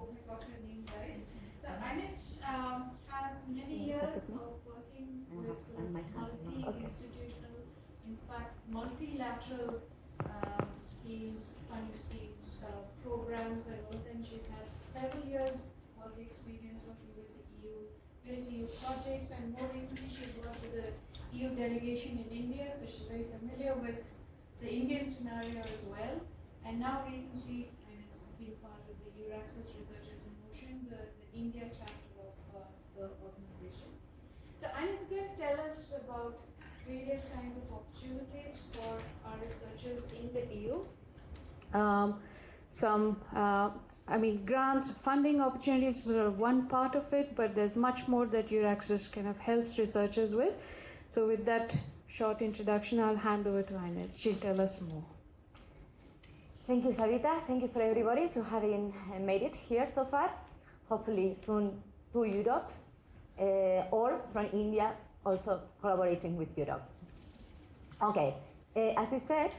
hope I got your name right. So Ainhitze has many years of working with sort of multi-institutional, in fact, multilateral schemes, funding schemes, programs, and all of them. She's had several years work experience working with the EU, various EU projects, and more recently she's worked with the EU delegation in India, so she's very familiar with the Indian scenario as well. And now recently, and it's been part of the EURAXESS-Researchers in Motion, the India chapter of the organization. So Ainhitze is going to tell us about various kinds of opportunities for our researchers in the EU. Grants, funding opportunities are one part of it, but there's much more that EURAXESS kind of helps researchers with. So with that short introduction, I'll hand over to Ainhitze. She'll tell us more. Thank you, Savita. Thank you for everybody to having made it here so far. Hopefully soon to Europe or from India, also collaborating with Europe. Okay, as I said,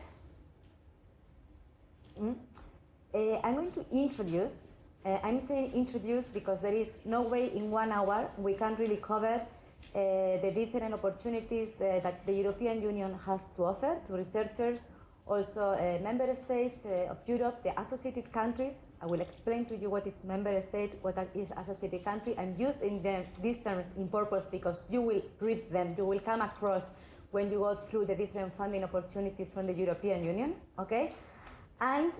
I'm going to introduce. I'm saying introduce because there is no way in 1 hour we can really cover the different opportunities that the European Union has to offer to researchers, also member states of Europe, the associated countries. I will explain to you what is member state, what is associated country. I'm using these terms in purpose because you will read them, you will come across when you go through the different funding opportunities from the European Union, okay? And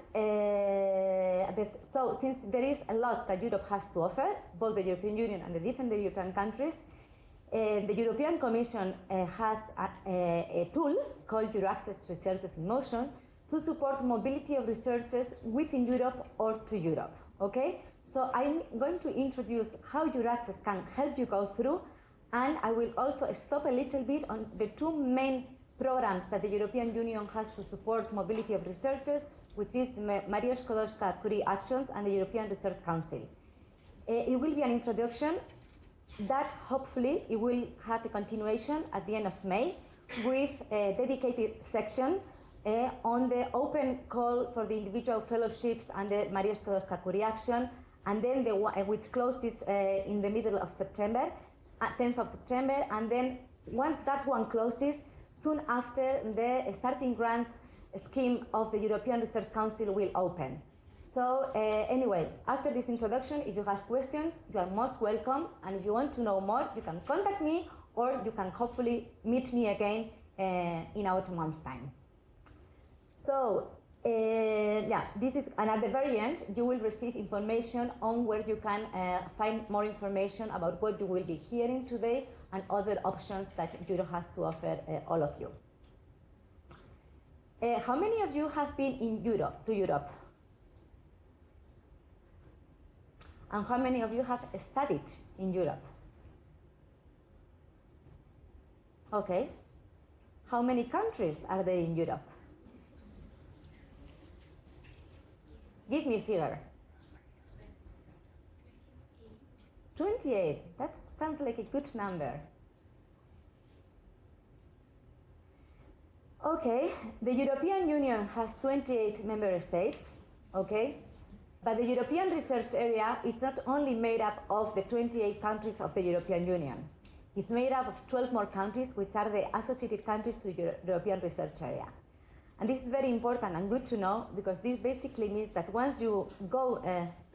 so since there is a lot that Europe has to offer, both the European Union and the different European countries, the European Commission has a tool called EURAXESS-Researchers in Motion to support mobility of researchers within Europe or to Europe, okay? So I'm going to introduce how EURAXESS can help you go through, and I will also stop a little bit on the two main programs that the European Union has to support mobility of researchers, which is Marie Sklodowska-Curie Actions and the European Research Council. It will be an introduction that hopefully it will have a continuation at the end of May with a dedicated section on the open call for the individual fellowships and the Marie Sklodowska-Curie Action, and then the one which closes in the middle of September, 10th of September, and then once that one closes, soon after the starting grants scheme of the European Research Council will open. So anyway, after this introduction, if you have questions, you are most welcome. And if you want to know more, you can contact me, or you can hopefully meet me again in about a month's time. So this is, and at the very end, you will receive information on where you can find more information about what you will be hearing today and other options that Europe has to offer all of you. How many of you have been in Europe, to Europe? And how many of you have studied in Europe? Okay. How many countries are there in Europe? Give me a figure. 28. That sounds like a good number. Okay, the European Union has 28 member states, okay? But the European research area is not only made up of the 28 countries of the European Union. It's made up of 12 more countries, which are the associated countries to the European research area. And this is very important and good to know, because this basically means that once you go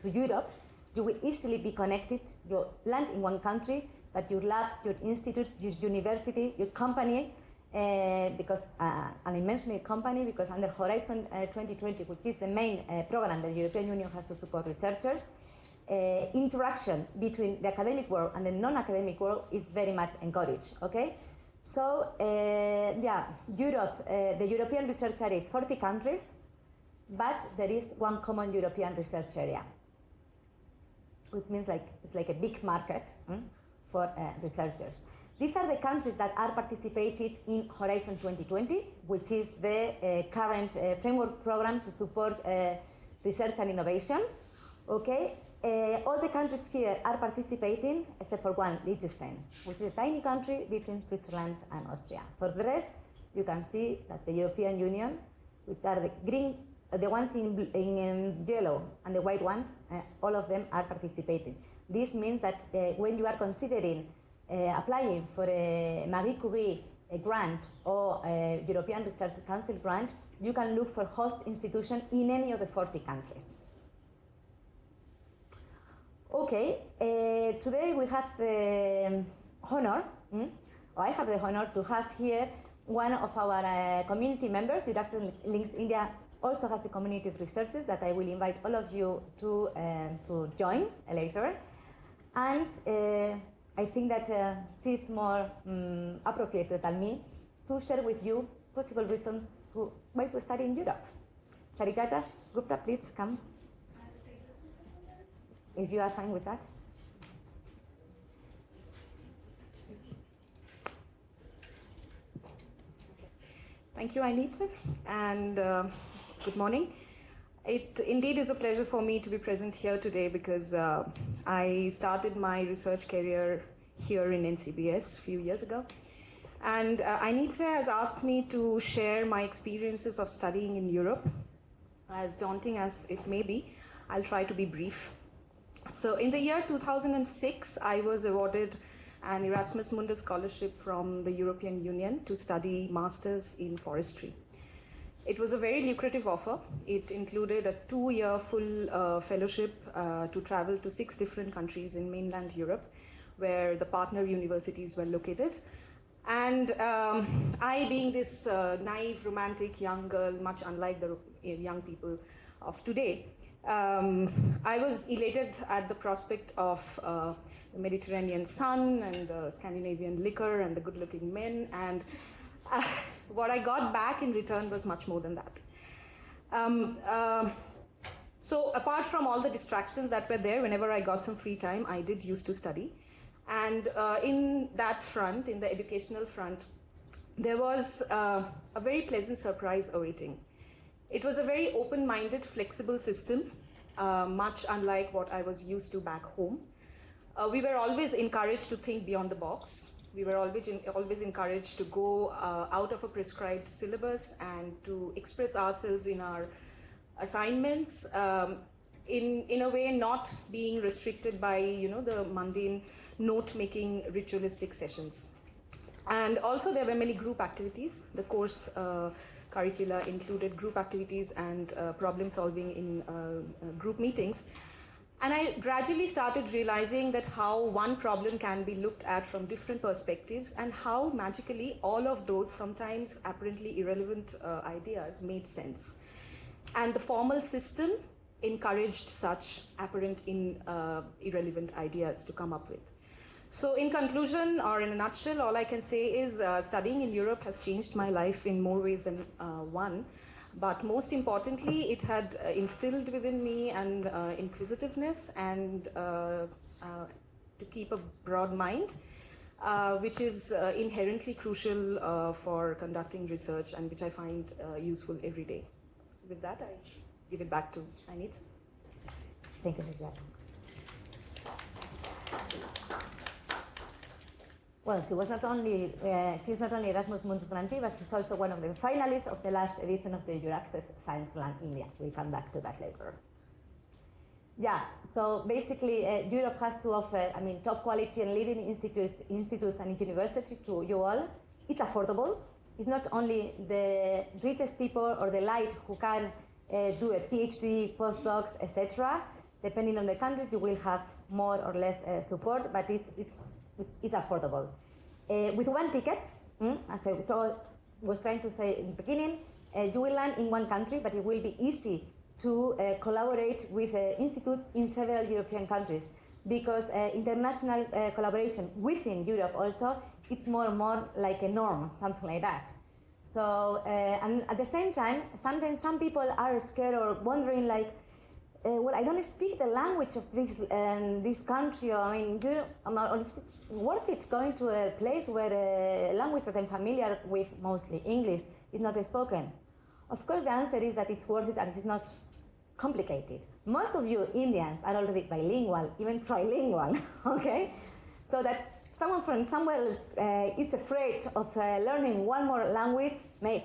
to Europe, you will easily be connected. You land in one country, but your lab, your institute, your university, your company, and I mention a company because under Horizon 2020, which is the main program that the European Union has to support researchers, interaction between the academic world and the non-academic world is very much encouraged, okay? So, Europe, the European research area is 40 countries, but there is one common European research area, which means it's like a big market for researchers. These are the countries that are participated in Horizon 2020, which is the current framework program to support research and innovation. Okay, all the countries here are participating except for one, Liechtenstein, which is a tiny country between Switzerland and Austria. For the rest, you can see that the European Union, which are the green the ones in yellow and the white ones, all of them are participating. This means that when you are considering applying for a Marie Curie grant or a European Research Council grant, you can look for host institution in any of the 40 countries. Okay, today we have the honor, or I have the honor to have here one of our community members. EURAXESS Links India also has a community of researchers that I will invite all of you to join later. And I think that she's more appropriate than me to share with you possible reasons why to study in Europe. Sarikata Gupta, please come. If you are fine with that. Thank you, Ainhitze, and good morning. It indeed is a pleasure for me to be present here today because I started my research career here in NCBS a few years ago. And Ainhitze has asked me to share my experiences of studying in Europe. As daunting as it may be, I'll try to be brief. So in the year 2006, I was awarded an Erasmus Mundus scholarship from the European Union to study masters in forestry. It was a very lucrative offer. It included a 2-year full fellowship to travel to 6 different countries in mainland Europe, where the partner universities were located. And I, being this naive, romantic young girl, much unlike the young people of today, I was elated at the prospect of the Mediterranean sun and the Scandinavian liquor and the good-looking men, and what I got back in return was much more than that. So apart from all the distractions that were there, whenever I got some free time, I did used to study. And in that front, in the educational front, there was a very pleasant surprise awaiting. It was a very open-minded, flexible system, much unlike what I was used to back home. We were always encouraged to think beyond the box. We were always encouraged to go out of a prescribed syllabus and to express ourselves in our assignments in a way not being restricted by the mundane note-making ritualistic sessions. And also there were many group activities. The course curricula included group activities and problem solving in group meetings. And I gradually started realizing that how one problem can be looked at from different perspectives and how magically all of those sometimes apparently irrelevant ideas made sense. And the formal system encouraged such apparent irrelevant ideas to come up with. So in conclusion, or in a nutshell, all I can say is studying in Europe has changed my life in more ways than one. But most importantly, it had instilled within me an inquisitiveness and to keep a broad mind, which is inherently crucial for conducting research and which I find useful every day. With that, I give it back to Ainhitze. Thank you, Sarikata. Well, she's not only Erasmus Mundus grantee, but she's also one of the finalists of the last edition of the EURAXESS Science Slam India. We'll come back to that later. Yeah, so basically Europe has to offer, top quality and leading institutes and universities to you all. It's affordable. It's not only the richest people or the elite who can do a PhD, postdocs, etc. Depending on the countries, you will have more or less support, but it's affordable. With one ticket, as I was trying to say in the beginning, you will land in one country, but it will be easy to collaborate with institutes in several European countries, because international collaboration within Europe also, it's more and more like a norm, something like that. So, and at the same time, sometimes some people are scared or wondering like, well, I don't speak the language of this country. Is it worth it going to a place where a language that I'm familiar with, mostly English, is not spoken? Of course, the answer is that it's worth it and it's not complicated. Most of you Indians are already bilingual, even trilingual, okay? So that someone from somewhere else is afraid of learning one more language, maybe,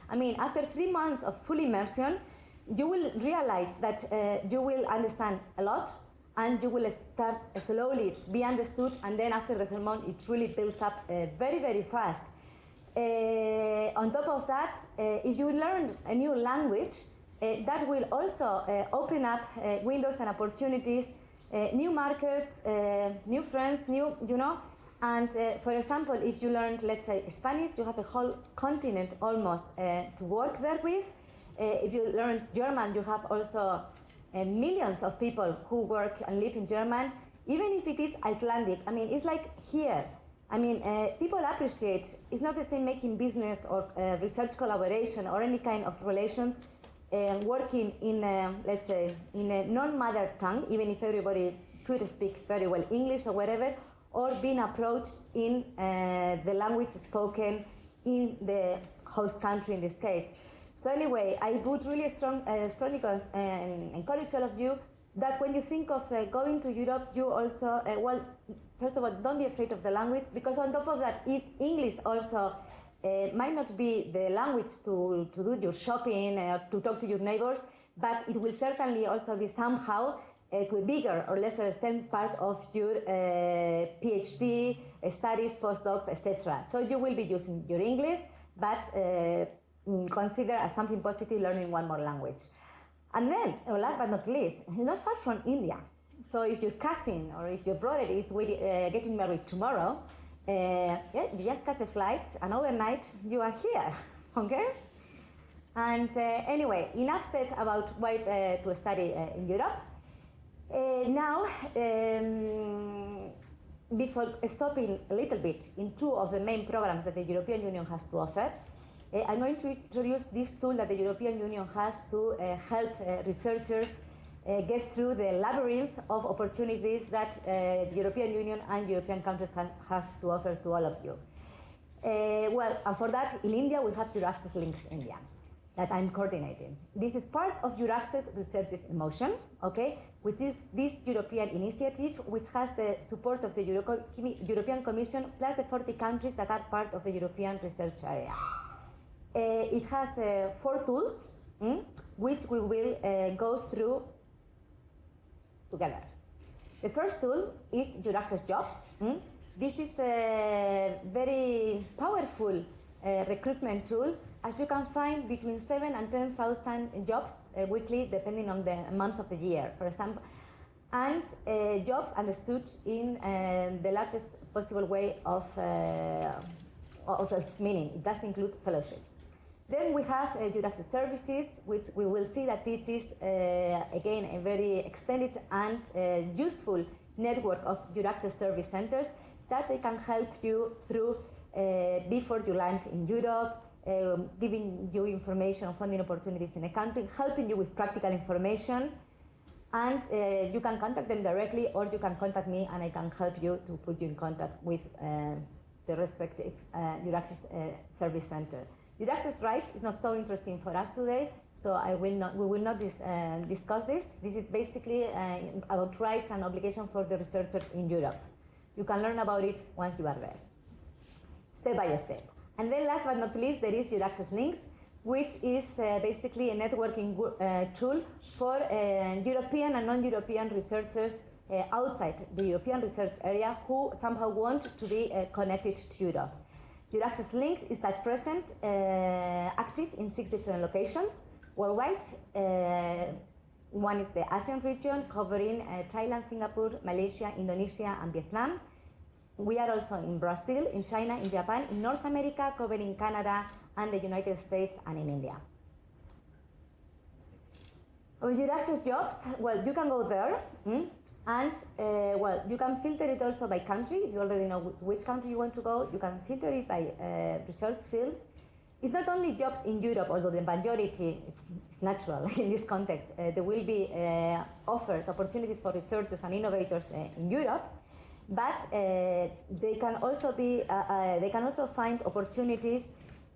I mean, after 3 months of full immersion, you will realize that you will understand a lot, and you will start slowly be understood, and then after the third month, it really builds up very, very fast. On top of that, if you learn a new language, that will also open up windows and opportunities, new markets, new friends, and for example, if you learned, let's say, Spanish, you have a whole continent almost to work there with. If you learn German, you have also millions of people who work and live in German, even if it is Icelandic. I mean, it's like here. I mean, people appreciate, it's not the same making business or research collaboration or any kind of relations working in, let's say, in a non-mother tongue, even if everybody could speak very well English or whatever, or being approached in the language spoken in the host country in this case. So anyway, I would really strongly encourage all of you that when you think of going to Europe, you also, well, first of all, don't be afraid of the language, because on top of that, English also might not be the language to do your shopping, to talk to your neighbors, but it will certainly also be somehow to a bigger or lesser extent part of your PhD studies, postdocs, etc. So you will be using your English, but consider as something positive learning one more language. And then, last but not least, not far from India. So if your cousin or if your brother is getting married tomorrow, you just catch a flight and overnight you are here, okay? And anyway, enough said about why to study in Europe. Now, before stopping a little bit in two of the main programs that the European Union has to offer, I'm going to introduce this tool that the European Union has to help researchers get through the labyrinth of opportunities that the European Union and European countries have to offer to all of you. Well, and for that, in India, we have EURAXESS Links India that I'm coordinating. This is part of EURAXESS-Researchers in Motion, okay, which is this European initiative which has the support of the European Commission plus the 40 countries that are part of the European research area. It has 4 tools, which we will go through together. The first tool is EURAXESS Jobs. This is a very powerful recruitment tool, as you can find between 7,000 and 10,000 jobs weekly, depending on the month of the year, for example, and jobs understood in the largest possible way of its meaning. It does include fellowships. Then we have EURAXESS Services, which we will see that it is, again, a very extended and useful network of EURAXESS service centers that they can help you through before you land in Europe, giving you information on funding opportunities in a country, helping you with practical information, and you can contact them directly, or you can contact me and I can help you to put you in contact with the respective EURAXESS service center. EURAXESS rights is not so interesting for us today, so we will not discuss this. This is basically about rights and obligations for the researchers in Europe. You can learn about it once you are there, step by step. And then last but not least, there is EURAXESS Links, which is basically a networking tool for European and non-European researchers outside the European research area who somehow want to be connected to Europe. EURAXESS Links is at present active in 6 different locations worldwide. One is the ASEAN region, covering Thailand, Singapore, Malaysia, Indonesia, and Vietnam. We are also in Brazil, in China, in Japan, in North America, covering Canada and the United States, and in India. With EURAXESS Jobs, well, you can go there, and well, you can filter it also by country. If you already know which country you want to go, you can filter it by research field. It's not only jobs in Europe, although the majority, it's natural in this context. There will be offers, opportunities for researchers and innovators in Europe, but they can also find opportunities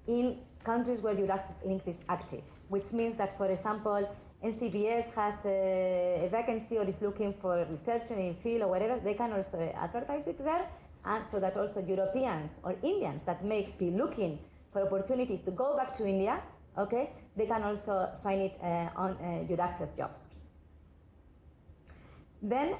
in countries where EURAXESS Links is active, which means that, for example, NCBS has a vacancy or is looking for research in field or whatever, they can also advertise it there, and so that also Europeans or Indians that may be looking for opportunities to go back to India okay, they can also find it on EURAXESS jobs. Then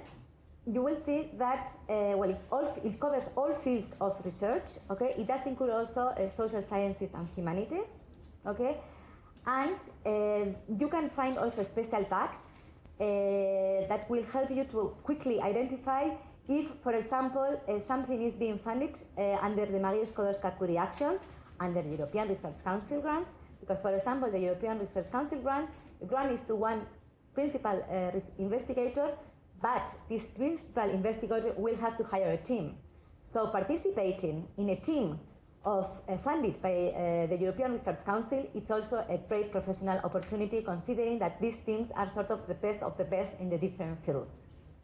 you will see that it covers all fields of research. Okay, it does include also social sciences and humanities. Okay, and you can find also special tags that will help you to quickly identify if, for example, something is being funded under the Marie Sklodowska-Curie Actions, under the European Research Council grants, because, for example, the European Research Council grant is to one principal investigator, but this principal investigator will have to hire a team. So participating in a team of funded by the European Research Council, it's also a great professional opportunity, considering that these teams are sort of the best in the different fields.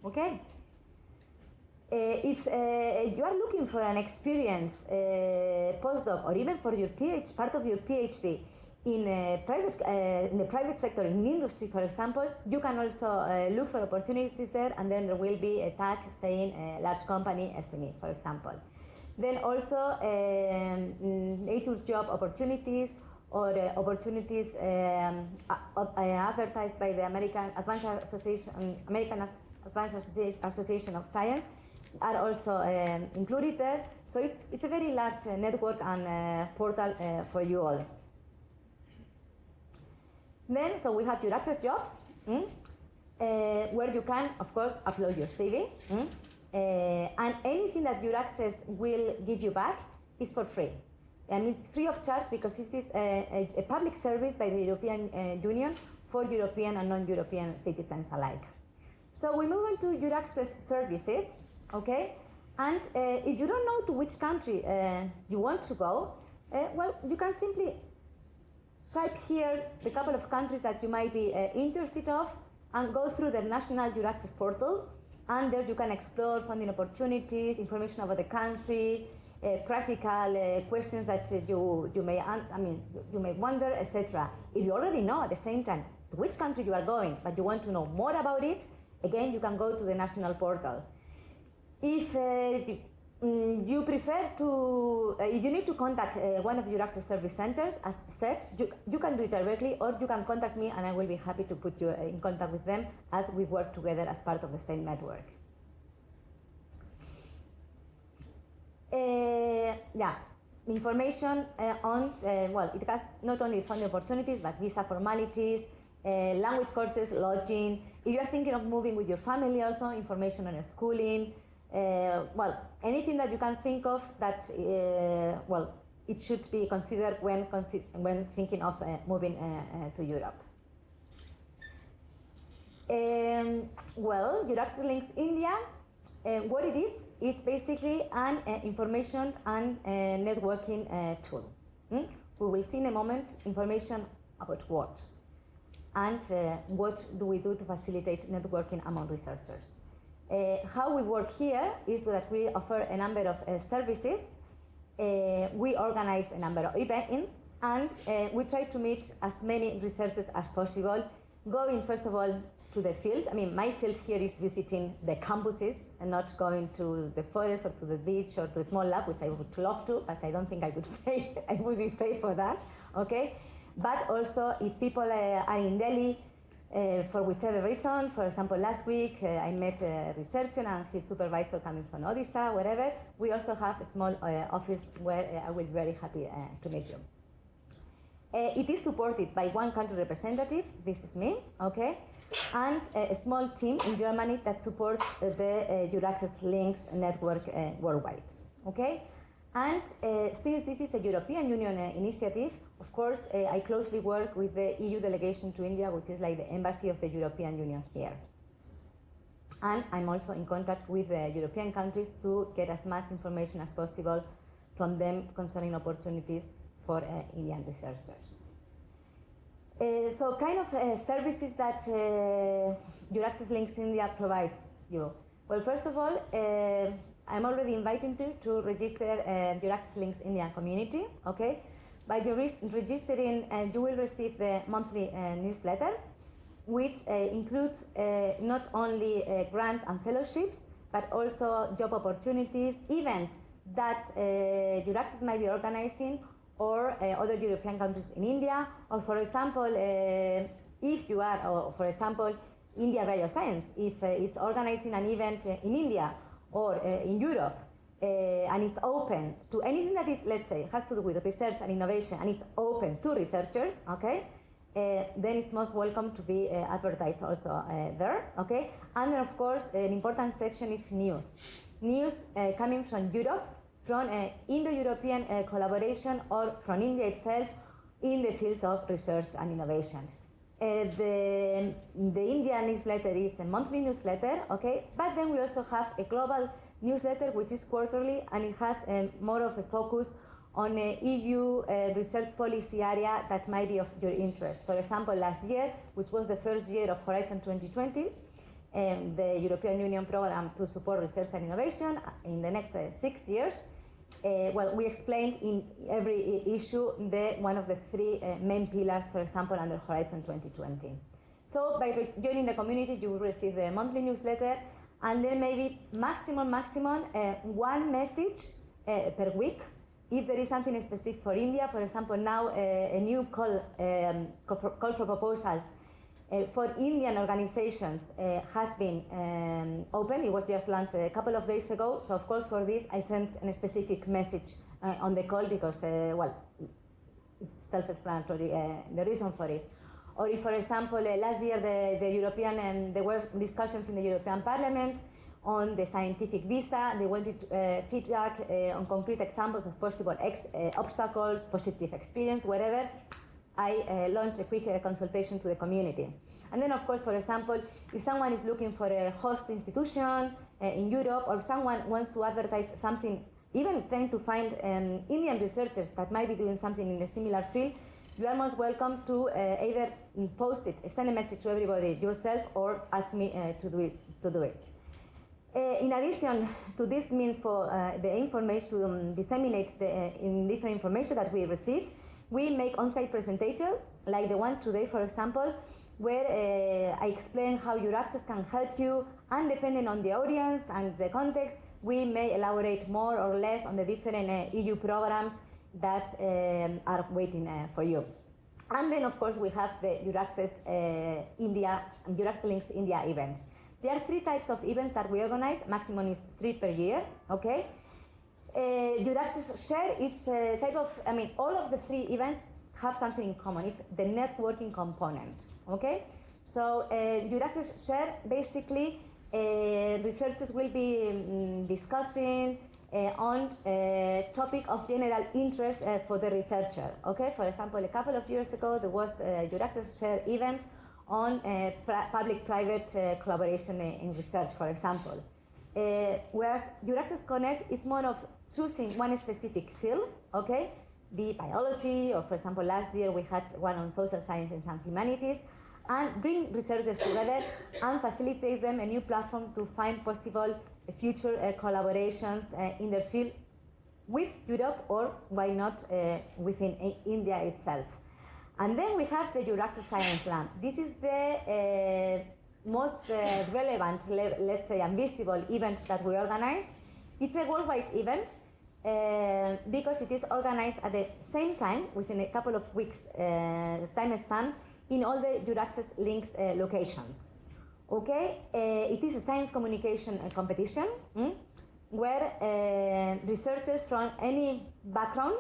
Okay? If you are looking for an experienced postdoc, or even for your part of your PhD in the private sector, in industry, for example, you can also look for opportunities there, and then there will be a tag saying large company SME, for example. Then also nature job opportunities, or opportunities advertised by the American Advanced Association of Science are also included there. So it's a very large network and portal for you all. Then, so we have EURAXESS jobs, where you can, of course, upload your CV. And anything that EURAXESS will give you back is for free. And it's free of charge, because this is a public service by the European Union for European and non-European citizens alike. So we move on to EURAXESS services, okay? And if you don't know to which country you want to go, well, you can simply type here the couple of countries that you might be interested of, and go through the national EURAXESS portal, and there you can explore funding opportunities, information about the country, practical questions that you may wonder, etc. If you already know at the same time to which country you are going, but you want to know more about it, again, you can go to the national portal. If you prefer to, if you need to contact one of the EURAXESS service centers, as said, you can do it directly, or you can contact me and I will be happy to put you in contact with them, as we work together as part of the same network. Yeah, information on, well, it has not only funding opportunities, but visa formalities, language courses, lodging. If you are thinking of moving with your family, also information on schooling. Well, anything that you can think of that, well, it should be considered when thinking of moving to Europe. Well, EURAXESS Links India, what it is, it's basically an information and networking tool. We will see in a moment information about what, and what do we do to facilitate networking among researchers. How we work here is that we offer a number of services, we organize a number of events, and we try to meet as many researchers as possible, going first of all to the field. I mean, my field here is visiting the campuses and not going to the forest or to the beach or to a small lab, which I would love to, but I don't think I would pay. I would be paid for that. Okay, but also if people are in Delhi, for whichever reason, for example, last week I met a researcher and his supervisor coming from Odisha, wherever. We also have a small office where I will be very happy to meet you. It is supported by one country representative, this is me, okay, and a small team in Germany that supports the EURAXESS Links network worldwide, okay? And since this is a European Union initiative, of course, I closely work with the EU delegation to India, which is like the embassy of the European Union here. And I'm also in contact with the European countries to get as much information as possible from them concerning opportunities for Indian researchers. So kind of services that EURAXESS Links India provides you. Well, first of all, I'm already inviting you to register EURAXESS Links India community, okay? By registering, you will receive the monthly newsletter, which includes not only grants and fellowships, but also job opportunities, events that EURAXESS might be organizing, or other European countries in India, or for example, if you are, or for example, India Bioscience, if it's organizing an event in India or in Europe, and it's open to anything that is, let's say, has to do with research and innovation, and it's open to researchers, okay, then it's most welcome to be advertised also there, okay? And then, of course, an important section is news. News coming from Europe, from Indo-European collaboration, or from India itself in the fields of research and innovation. The India newsletter is a monthly newsletter, okay? But then we also have a global newsletter which is quarterly, and it has more of a focus on a EU research policy area that might be of your interest. For example, last year, which was the first year of Horizon 2020, the European Union program to support research and innovation in the next 6 years, well, we explained in every issue one of the three main pillars, for example, under Horizon 2020. So by joining the community, you will receive the monthly newsletter, and then maybe maximum one message per week. If there is something specific for India, for example, now a new call for proposals for Indian organizations has been open. It was just launched a couple of days ago. So of course for this I sent a specific message on the call because, well, it's self-explanatory, the reason for it. Or if, for example, last year there were discussions in the European Parliament on the scientific visa. They wanted feedback on concrete examples of possible obstacles, positive experience, whatever. I launched a quick consultation to the community. And then, of course, for example, if someone is looking for a host institution in Europe, or someone wants to advertise something, even trying to find Indian researchers that might be doing something in a similar field, you are most welcome to either post it, send a message to everybody yourself, or ask me to do it. In addition to this means for the information to disseminate the different information that we receive, we make on-site presentations, like the one today, for example, where I explain how EURAXESS can help you, and depending on the audience and the context, we may elaborate more or less on the different EU programs that are waiting for you. And then, of course, we have the EURAXESS India and EURAXESS Links India events. There are 3 types of events that we organize. Maximum is 3 per year, okay? EURAXESS Share, it's a type of, all of the 3 events have something in common. It's the networking component, okay? So EURAXESS Share, basically, researchers will be discussing on a topic of general interest for the researcher, okay? For example, a couple of years ago, there was a EURAXESS Share event on public-private collaboration in research, for example. Whereas EURAXESS Connect is more of choosing one specific field, okay? Be biology, or for example, last year we had one on social sciences and humanities, and bring researchers together and facilitate them a new platform to find possible future collaborations in their field with Europe, or why not within India itself. And then we have the EURAXESS Science Slam. This is the most relevant, let's say, and visible event that we organize. It's a worldwide event because it is organized at the same time, within a couple of weeks time span, in all the EURAXESS Links locations. Okay, it is a science communication competition where researchers from any background,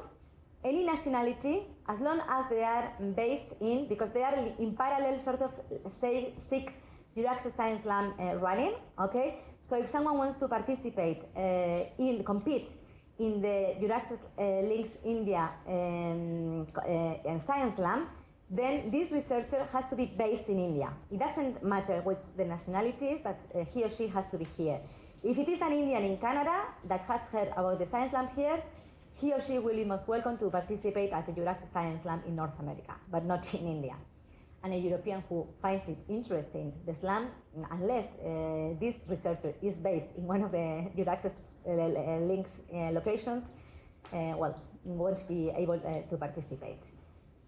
any nationality, as long as they are based in, because they are in parallel, sort of, say, 6 EURAXESS Science Slam running, okay? So if someone wants to participate, compete in the EURAXESS Links India Science Slam, then this researcher has to be based in India. It doesn't matter what the nationality is, but he or she has to be here. If it is an Indian in Canada that has heard about the Science Slam here, he or she will be most welcome to participate at the EURAXESS Science Slam in North America, but not in India. And a European who finds it interesting, the slam, unless this researcher is based in one of the EURAXESS Links locations, well, won't be able to participate.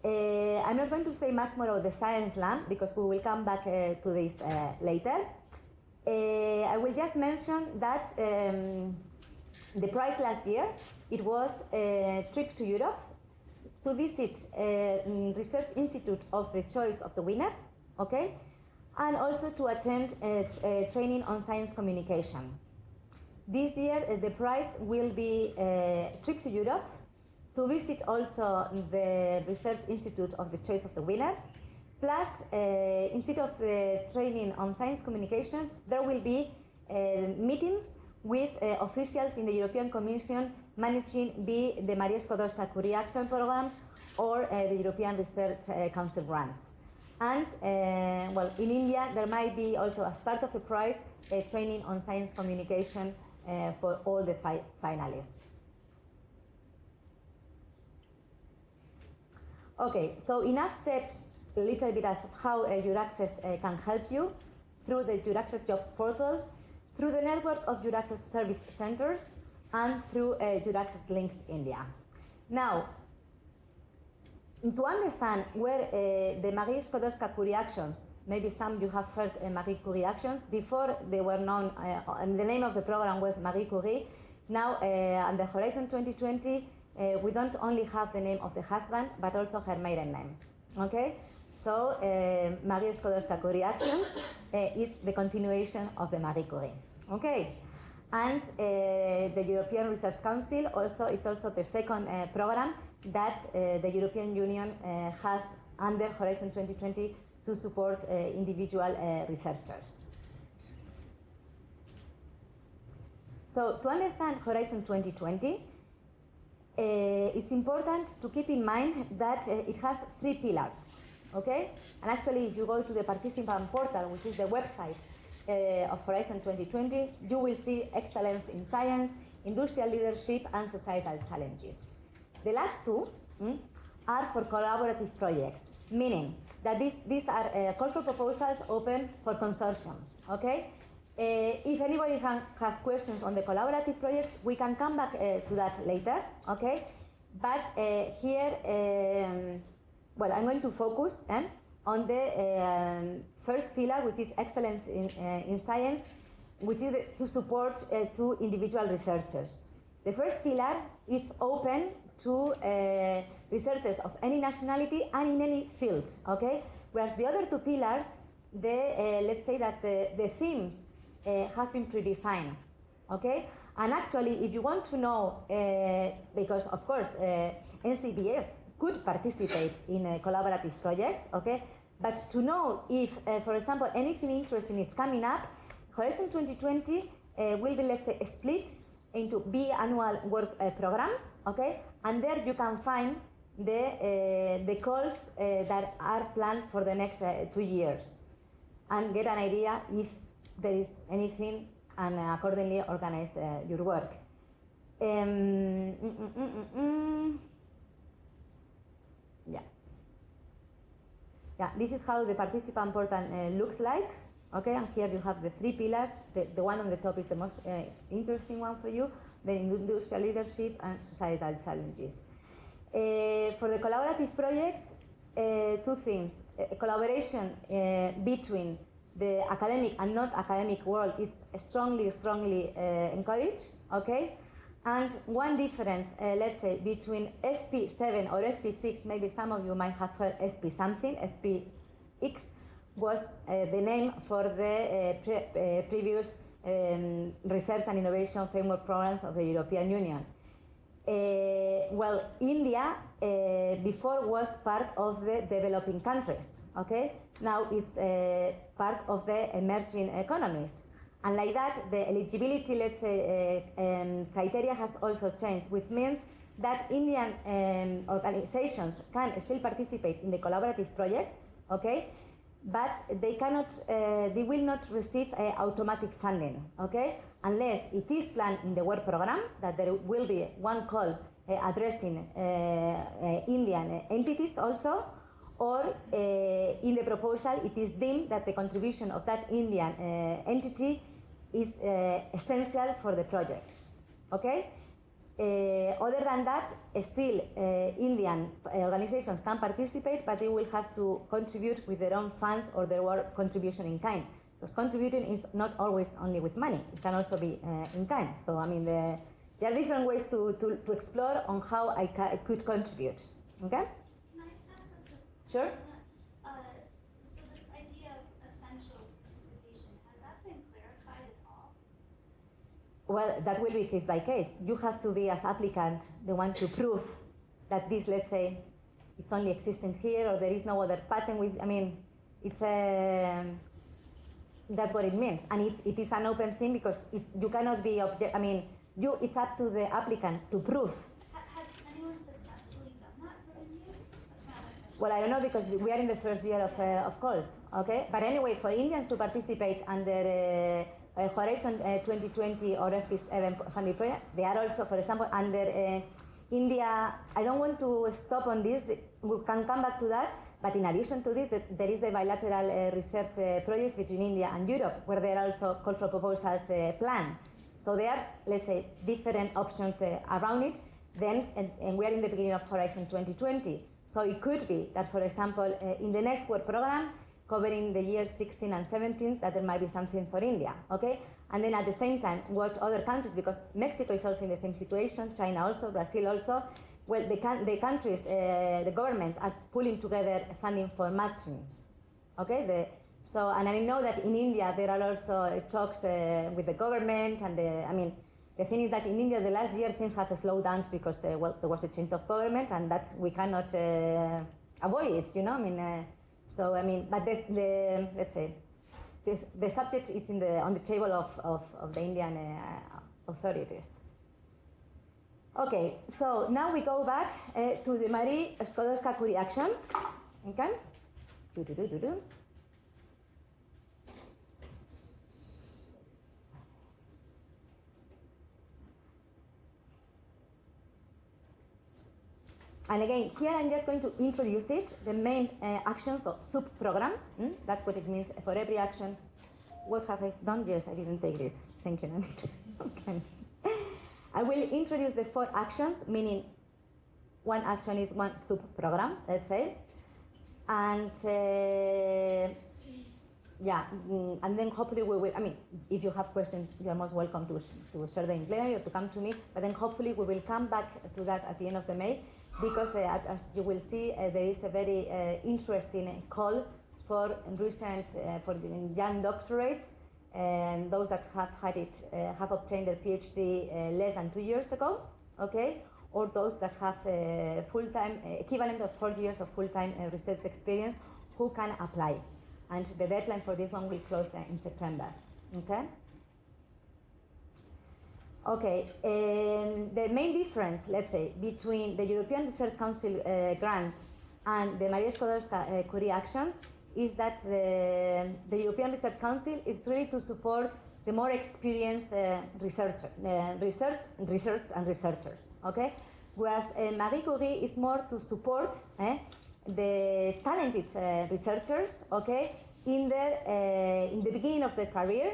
I'm not going to say much more about the Science Slam because we will come back to this later. I will just mention that the prize last year, it was a trip to Europe to visit research institute of the choice of the winner, okay, and also to attend a training on science communication. This year, the prize will be a trip to Europe, to visit also the research institute of the choice of the winner, plus instead of the training on science communication, there will be meetings with officials in the European Commission managing the Marie Sklodowska-Curie Action programs or the European Research Council grants. And well, in India, there might be also, as part of the prize, a training on science communication for all the finalists. Okay, so enough said a little bit as how EURAXESS can help you through the EURAXESS Jobs Portal, through the network of EURAXESS Service Centers, and through EURAXESS Links India. Now, to understand where the Marie Sklodowska-Curie Actions, maybe some you have heard Marie Curie Actions, before they were known, and the name of the program was Marie Curie. Now, under Horizon 2020, we don't only have the name of the husband, but also her maiden name, okay? So, Marie Sklodowska-Curie Actions is the continuation of the Marie Curie, okay? And the European Research Council also, it's also the second program that the European Union has under Horizon 2020 to support individual researchers. So to understand Horizon 2020, it's important to keep in mind that it has 3 pillars, okay? And actually, if you go to the participant portal, which is the website of Horizon 2020, you will see excellence in science, industrial leadership, and societal challenges. The last 2 are for collaborative projects, meaning that these are call for proposals open for consortiums, okay? If anybody has questions on the collaborative projects, we can come back to that later, okay? But here, well, I'm going to focus on the first pillar, which is excellence in science, which is to support 2 individual researchers. The first pillar is open to researchers of any nationality and in any field, okay? Whereas the other 2 pillars, let's say that the themes have been predefined, okay? And actually, if you want to know, because of course, NCBS could participate in a collaborative project, okay? But to know if, for example, anything interesting is coming up, Horizon 2020 will be, let's say, split into biannual work programs, okay? And there you can find the calls that are planned for the next 2 years and get an idea if there is anything and accordingly organize your work. Yeah, this is how the participant portal looks like. Okay, and here you have the 3 pillars. The one on the top is the most interesting one for you, the industrial leadership and societal challenges. For the collaborative projects, 2 things. Collaboration between the academic and not academic world is strongly encouraged, okay? And one difference, let's say, between FP7 or FP6, maybe some of you might have heard FP something, FPX was the name for the previous research and innovation framework programs of the European Union. Well, India before was part of the developing countries, okay? Now it's part of the emerging economies. And like that, the eligibility, let's say, criteria has also changed, which means that Indian organizations can still participate in the collaborative projects, okay? But they cannot, they will not receive automatic funding, okay? Unless it is planned in the work program that there will be one call addressing Indian entities also, or in the proposal it is deemed that the contribution of that Indian entity is essential for the project, okay? Other than that, still Indian organizations can participate, but they will have to contribute with their own funds or their work contribution in kind. Because contributing is not always only with money, it can also be in kind. So, I mean, there are different ways to explore on how I could contribute, Okay? Can I ask us a Sure. so this idea of essential participation, has that been clarified at all? Well, that will be case by case. You have to be, as applicant, the one to prove that this, let's say, it's only existing here, or there is no other pattern with, I mean, it's that's what it means. And it is an open thing because you cannot be, it's up to the applicant to prove. Has anyone successfully done that for India? That's not my question. Well, I don't know because we are in the first year of calls, okay? But anyway, for Indians to participate under Horizon 2020 or FP7 funding project, they are also, for example, under India. I don't want to stop on this. We can come back to that. But in addition to this, there is a bilateral research project between India and Europe, where there are also call for proposals planned. So there are, let's say, different options around it. Then, and we are in the beginning of Horizon 2020. So it could be that, for example, in the next work program, covering the years 16 and 17, that there might be something for India, okay? And then at the same time, what other countries, because Mexico is also in the same situation, China also, Brazil also, well, the countries, the governments are pulling together funding for matching, okay? And I know that in India there are also talks with the government, and the thing is that in India the last year things have slowed down because there was a change of government, and that we cannot avoid it, you know. But let's say the subject is on the table of the Indian authorities. Okay, so now we go back to the Marie Sklodowska-Curie Actions. Okay. And again, here I'm just going to introduce it, the main actions of sub-programs. That's what it means for every action. What have I done? Yes, I didn't take this. Thank you, Nancy. Okay. I will introduce the 4 actions, meaning one action is one sub-program, let's say. And and then hopefully we will, if you have questions, you are most welcome to share them in plenary or to come to me. But then hopefully we will come back to that at the end of the May, because as you will see, there is a very interesting call for recent, for young doctorates, and those that have had it, have obtained their PhD less than 2 years ago, okay? Or those that have full-time, equivalent of 4 years of full-time research experience, who can apply. And the deadline for this one will close in September, okay? Okay, the main difference, let's say, between the European Research Council grants and the Marie Sklodowska-Curie Actions is that the European Research Council is really to support the more experienced researchers, okay? Whereas Marie Curie is more to support the talented researchers, okay, in the beginning of their career,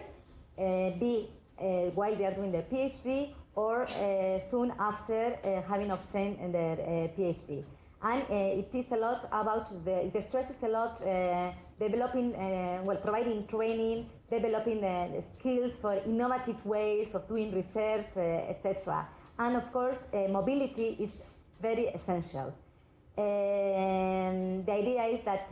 while they are doing their PhD, or soon after having obtained their PhD. And it is a lot about it stresses a lot developing, providing training, developing the skills for innovative ways of doing research, etc. And of course, mobility is very essential. The idea is that,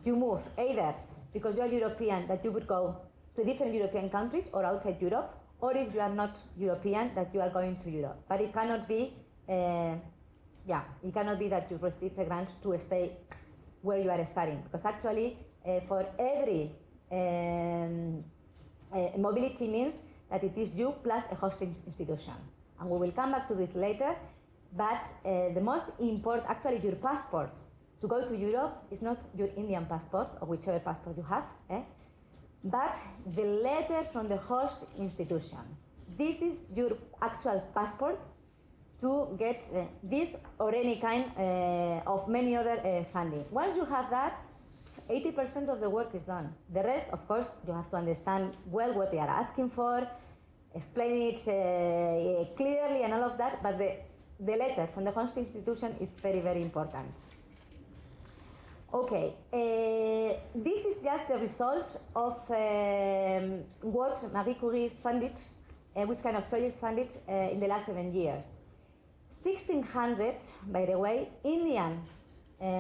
you move either because you are European, that you would go to a different European country or outside Europe, or if you are not European, that you are going to Europe. But it cannot be, it cannot be that you receive a grant to stay where you are studying, because actually, for every mobility means that it is you plus a hosting institution. And we will come back to this later. But the most important, actually, your passport to go to Europe is not your Indian passport or whichever passport you have, but the letter from the host institution. This is your actual passport to get this or any kind of many other funding. Once you have that, 80% of the work is done. The rest, of course, you have to understand well what they are asking for, explain it clearly and all of that, but the letter from the host institution is very, very important. Okay, this is just the result of what Marie Curie funded, which kind of projects funded in the last 7 years. 1,600, by the way, Indian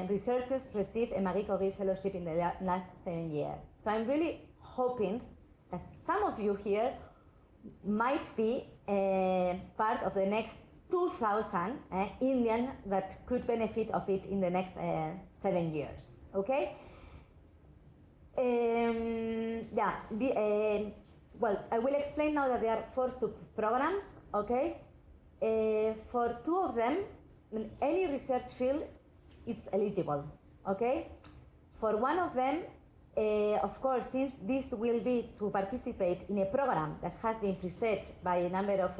researchers received a Marie Curie Fellowship in the last 7 years. So I'm really hoping that some of you here might be part of the next 2,000 Indian that could benefit of it in the next 7 years. Okay? Well, I will explain now that there are 4 sub-programs. Okay? For 2 of them, in any research field, it's eligible. Okay? For one of them, of course, since this will be to participate in a program that has been preset by a number of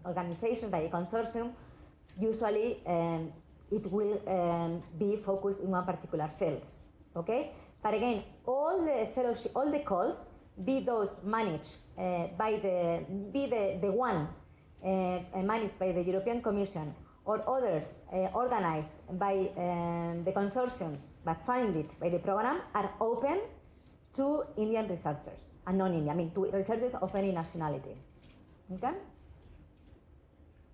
organizations, by a consortium, usually it will be focused in one particular field. Okay? But again, all the fellowship, all the calls, be those managed by the one managed by the European Commission or others organized by the consortium but funded by the program, are open to Indian researchers and non-Indian, I mean to researchers of any nationality. Okay?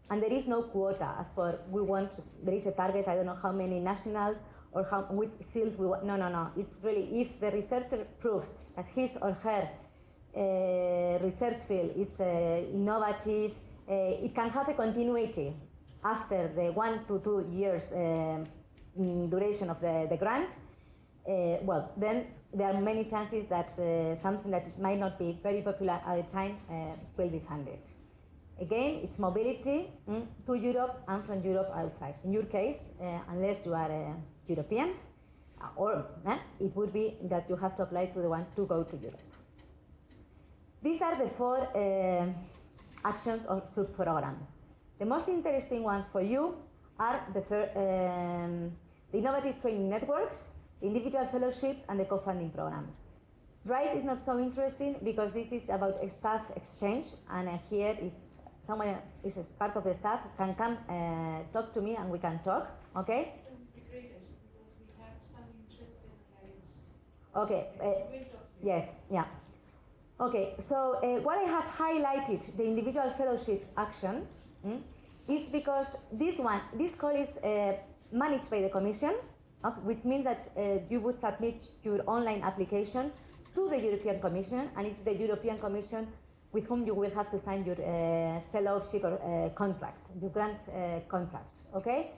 And there is no quota as for we want, there is a target, I don't know how many nationals or which fields we want. No. It's really if the researcher proves that his or her research field is innovative, it can have a continuity after the 1 to 2 years duration of the grant. Well, then there are many chances that something that might not be very popular at the time will be funded. Again, it's mobility to Europe and from Europe outside. In your case, unless you are European, or it would be that you have to apply to the one to go to Europe. These are the 4 actions or sub-programs. The most interesting ones for you are the innovative training networks, the individual fellowships, and the co-funding programs. RISE is not so interesting because this is about a staff exchange, and here if someone is part of the staff can come talk to me and we can talk, okay? Okay, yes, yeah. Okay, so what I have highlighted, the individual fellowships action, is because this call is managed by the Commission, which means that you would submit your online application to the European Commission, and it's the European Commission with whom you will have to sign your fellowship or contract, your grant contract, okay?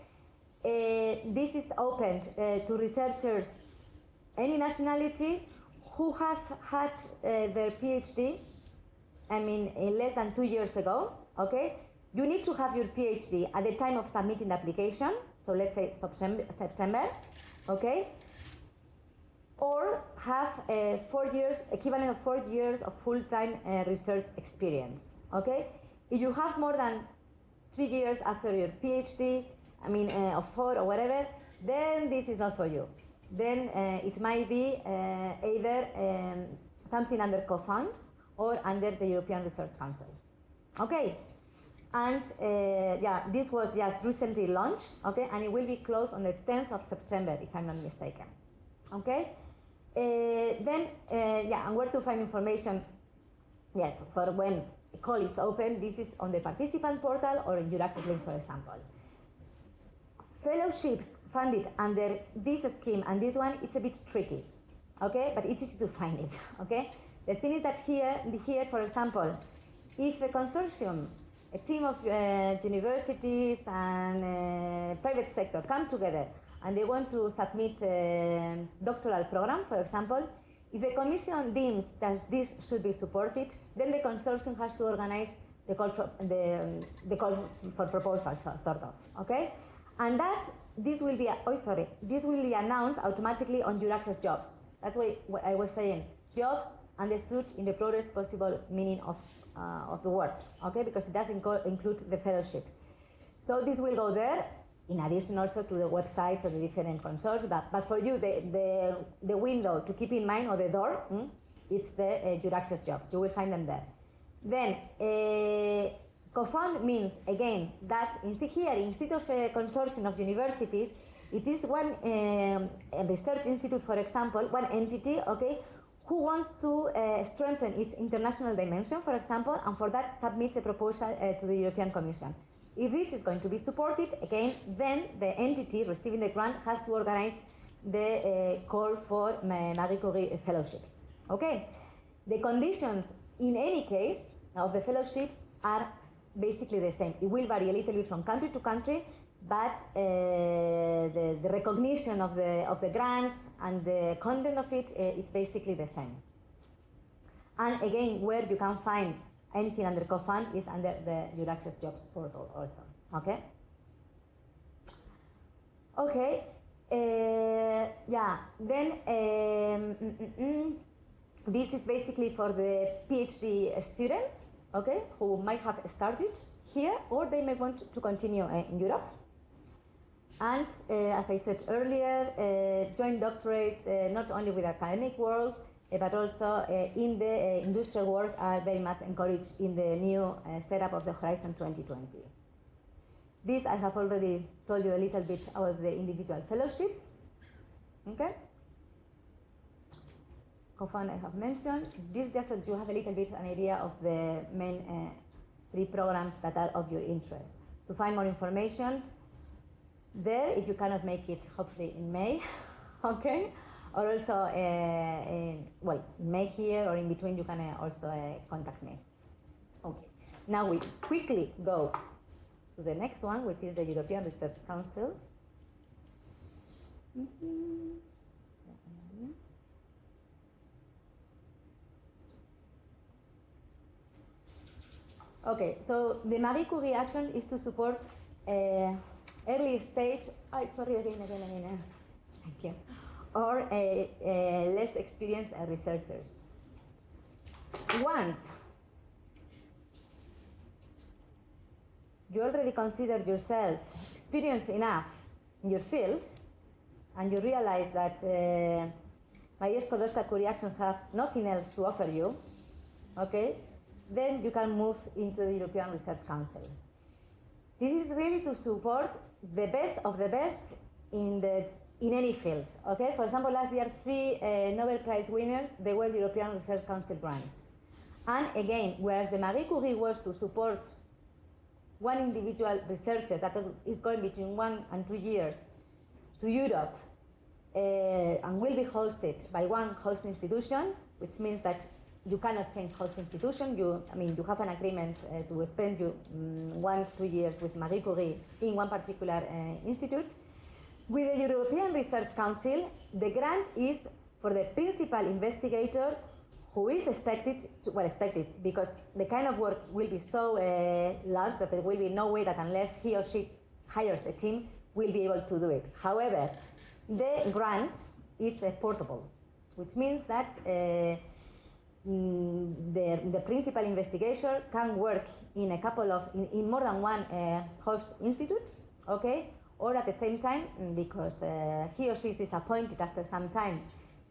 This is open to researchers any nationality who have had their PhD, I mean, less than 2 years ago, okay? You need to have your PhD at the time of submitting the application, so let's say September, okay? Or have 4 years, equivalent of 4 years of full-time research experience, okay? If you have more than 3 years after your PhD, I mean, of 4 or whatever, then this is not for you. Then it might be either something under co-fund or under the European Research Council. Okay, and this was just recently launched, okay, and it will be closed on the 10th of September, if I'm not mistaken. Okay, and where to find information? Yes, for when a call is open, this is on the participant portal or in EURAXESS links, for example. Fellowships funded under this scheme and this one, it's a bit tricky, okay, but it is to find it, okay. The thing is that here, for example, if a consortium, a team of universities and private sector come together and they want to submit a doctoral program, for example, if the Commission deems that this should be supported, then the consortium has to organize the call for proposals, sort of, okay, and that. This will be announced automatically on EURAXESS jobs. That's why I was saying jobs understood in the broadest possible meaning of the word, okay? Because it does include the fellowships. So this will go there, in addition also to the websites of the different consortia. But for you, the window to keep in mind, or the door, it's the EURAXESS jobs. You will find them there. Then. Co-fund means, again, that instead of a consortium of universities, it is one research institute, for example, one entity, okay, who wants to strengthen its international dimension, for example, and for that submits a proposal to the European Commission. If this is going to be supported, again, then the entity receiving the grant has to organize the call for Marie Curie fellowships. Okay? The conditions in any case of the fellowships are basically the same. It will vary a little bit from country to country, but the recognition of the grants and the content of it is basically the same. And again, where you can find anything under co-fund is under the EURAXESS Jobs portal also. Okay? Okay. Yeah. Then this is basically for the PhD students, okay, who might have started here or they may want to continue in Europe. And as I said earlier, joint doctorates not only with academic world, but also in the industrial work are very much encouraged in the new setup of the Horizon 2020. This I have already told you a little bit about the individual fellowships. Okay? Co-fund I have mentioned. This just so you have a little bit an idea of the main 3 programs that are of your interest. To find more information, there, if you cannot make it, hopefully in May, okay? Or also, well, May here or in between, you can also contact me. Okay. Now we quickly go to the next one, which is the European Research Council. Okay, so the Marie Curie action is to support early stage, thank you, or less experienced researchers. Once you already consider yourself experienced enough in your field, and you realize that Marie Sklodowska-Curie Actions have nothing else to offer you, okay, then you can move into the European Research Council. This is really to support the best of the best in any field. Okay, for example, last year 3 Nobel Prize winners, they were European Research Council grants. And again, whereas the Marie Curie was to support one individual researcher that is going between 1 and 2 years to Europe and will be hosted by one host institution, which means that you cannot change host institution. You have an agreement to spend 1 to 2 years with Marie Curie in one particular institute. With the European Research Council, the grant is for the principal investigator who is expected, because the kind of work will be so large that there will be no way that unless he or she hires a team, will be able to do it. However, the grant is portable, which means that the principal investigator can work in in more than one host institute, okay, or at the same time, because he or she is disappointed after some time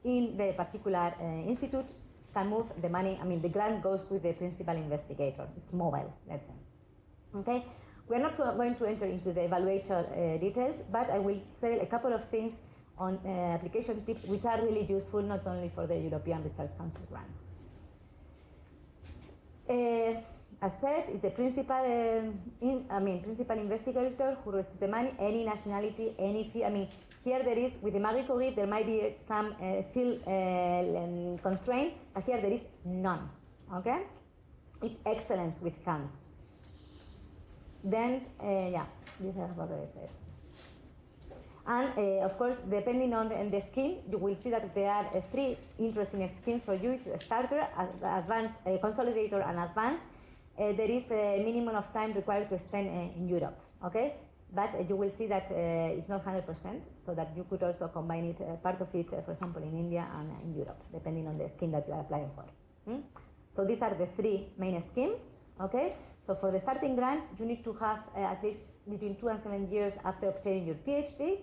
in the particular institute, can move the money. The grant goes with the principal investigator. It's mobile, let's say. Okay, we're not going to enter into the evaluator details, but I will say a couple of things on application tips which are really useful not only for the European Research Council grants. As said, it's the principal investigator who receives the money, any nationality, any fee. Here there is, with the Marie Curie, there might be some field constraint, but here there is none, okay? It's excellence with hands. Then, yeah, this I have already said. And of course, depending on the scheme, you will see that there are 3 interesting schemes for you: starter, advanced, consolidator, and advanced. There is a minimum of time required to spend in Europe, okay? But you will see that it's not 100%, so that you could also combine it, part of it, for example, in India and in Europe, depending on the scheme that you are applying for. So these are the 3 main schemes, okay? So for the starting grant, you need to have at least between 2 and 7 years after obtaining your PhD.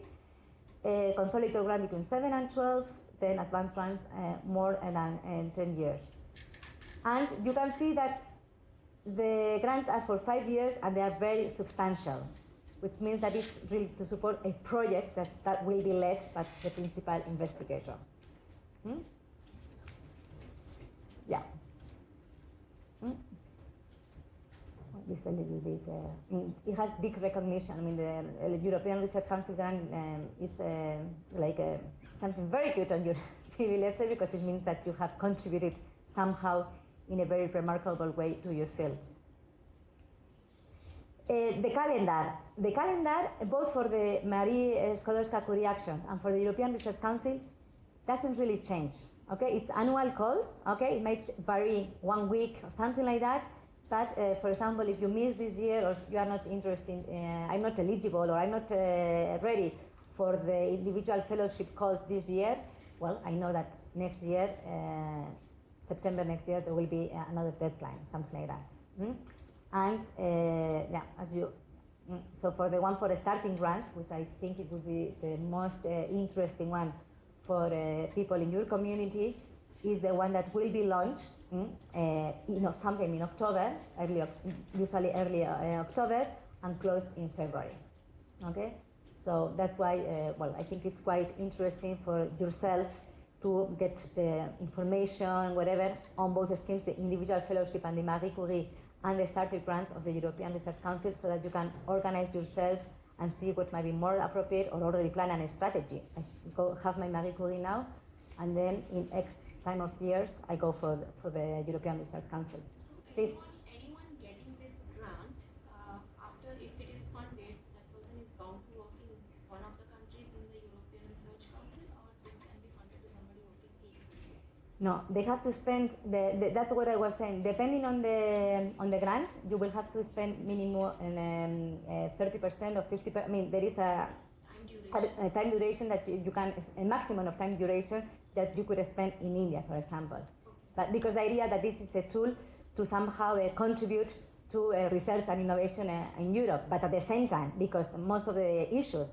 Consolidated grant between 7 and 12, then advanced grants more than 10 years. And you can see that the grants are for 5 years and they are very substantial, which means that it's really to support a project that will be led by the principal investigator. Yeah. This is a little bit, it has big recognition. I mean, the European Research Council grant, it's something very good on your CV, let's say, because it means that you have contributed somehow in a very remarkable way to your field. The calendar, both for the Marie Sklodowska-Curie Actions and for the European Research Council, doesn't really change. Okay, it's annual calls. Okay, it might vary 1 week or something like that. But for example, if you miss this year, or you are not interested, I'm not eligible, or I'm not ready for the individual fellowship calls this year, well, I know that next year, September next year, there will be another deadline, something like that. And so for the one for the starting grants, which I think it would be the most interesting one for people in your community, is the one that will be launched sometime in October, usually early October, and close in February. Okay, so that's why, I think it's quite interesting for yourself to get the information, whatever, on both the schemes, the individual fellowship and the Marie Curie and the starter grants of the European Research Council, so that you can organize yourself and see what might be more appropriate, or already plan a strategy. I go have my Marie Curie now, and then in X time of years, I go for the European Research Council. So anyone getting this grant, after if it is funded, that person is bound to work in one of the countries in the European Research Council, or this can be funded to somebody working here? No, they have to spend, that's what I was saying, depending on the grant, you will have to spend minimum 30% or 50%, I mean, there is a time duration that you can, a maximum of time duration that you could spend in India, for example. But because the idea that this is a tool to somehow contribute to research and innovation in Europe, but at the same time, because most of the issues,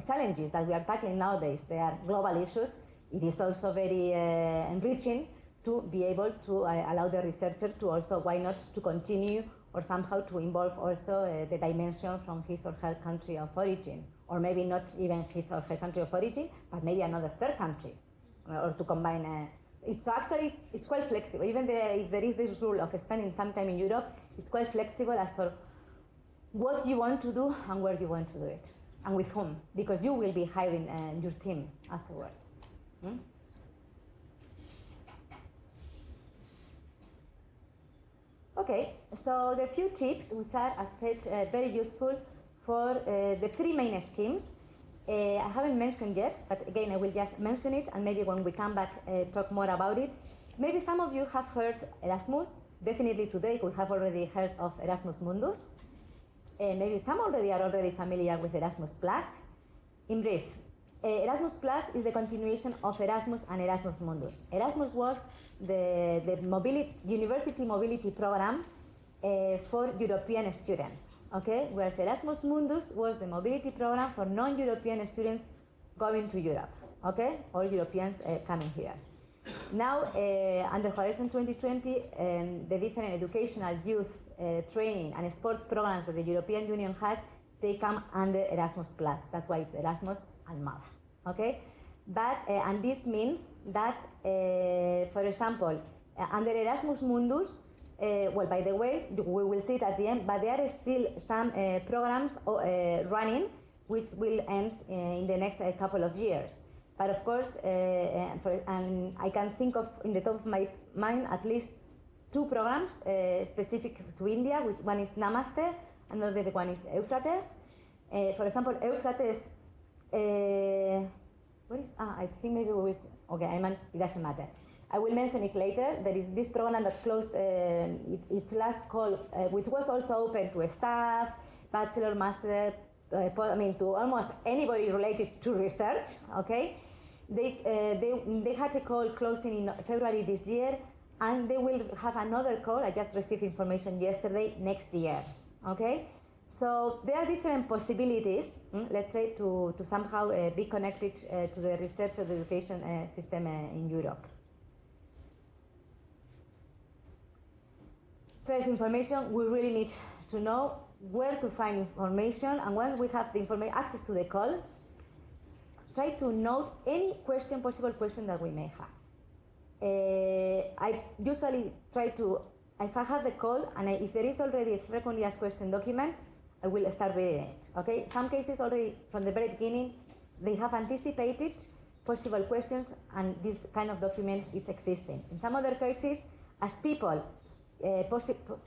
challenges that we are tackling nowadays, they are global issues, it is also very enriching to be able to allow the researcher to also, why not, to continue or somehow to involve also the dimension from his or her country of origin, or maybe not even his or her country of origin, but maybe another third country, or to combine. It's quite flexible. Even if there is this rule of spending some time in Europe, it's quite flexible as for what you want to do and where you want to do it, and with whom, because you will be hiring your team afterwards. Okay, so the few tips which are, as said, very useful for the three main schemes. I haven't mentioned yet, but again I will just mention it, and maybe when we come back talk more about it. Maybe some of you have heard Erasmus. Definitely today we have already heard of Erasmus Mundus. Maybe some already are already familiar with Erasmus Plus. In brief, Erasmus Plus is the continuation of Erasmus and Erasmus Mundus. Erasmus was the university mobility program for European students. Okay, whereas Erasmus Mundus was the mobility program for non-European students going to Europe. Okay, all Europeans coming here. Now, under Horizon 2020, the different educational, youth, training and sports programs that the European Union had, they come under Erasmus Plus. That's why it's Erasmus and MAR. Okay, but and this means that, for example, under Erasmus Mundus. Well, by the way, we will see it at the end, but there are still some programs running which will end in the next couple of years. But of course, and I can think of, in the top of my mind, at least two programs specific to India. One is Namaste, another one is EURAXESS. For example, EURAXESS, I think maybe we will, okay, it doesn't matter. I will mention it later. There is this program that closed its last call, which was also open to staff, bachelor, master, to almost anybody related to research. Okay, they had a call closing in February this year, and they will have another call. I just received information yesterday, next year. Okay, so there are different possibilities, let's say, to somehow be connected to the research and education system in Europe. First, information, we really need to know where to find information, and once we have the information, access to the call, try to note any possible question that we may have. I usually try to if I have the call and if there is already a frequently asked question document, I will start reading it. Okay. Some cases already from the very beginning, they have anticipated possible questions, and this kind of document is existing. In some other cases, as people,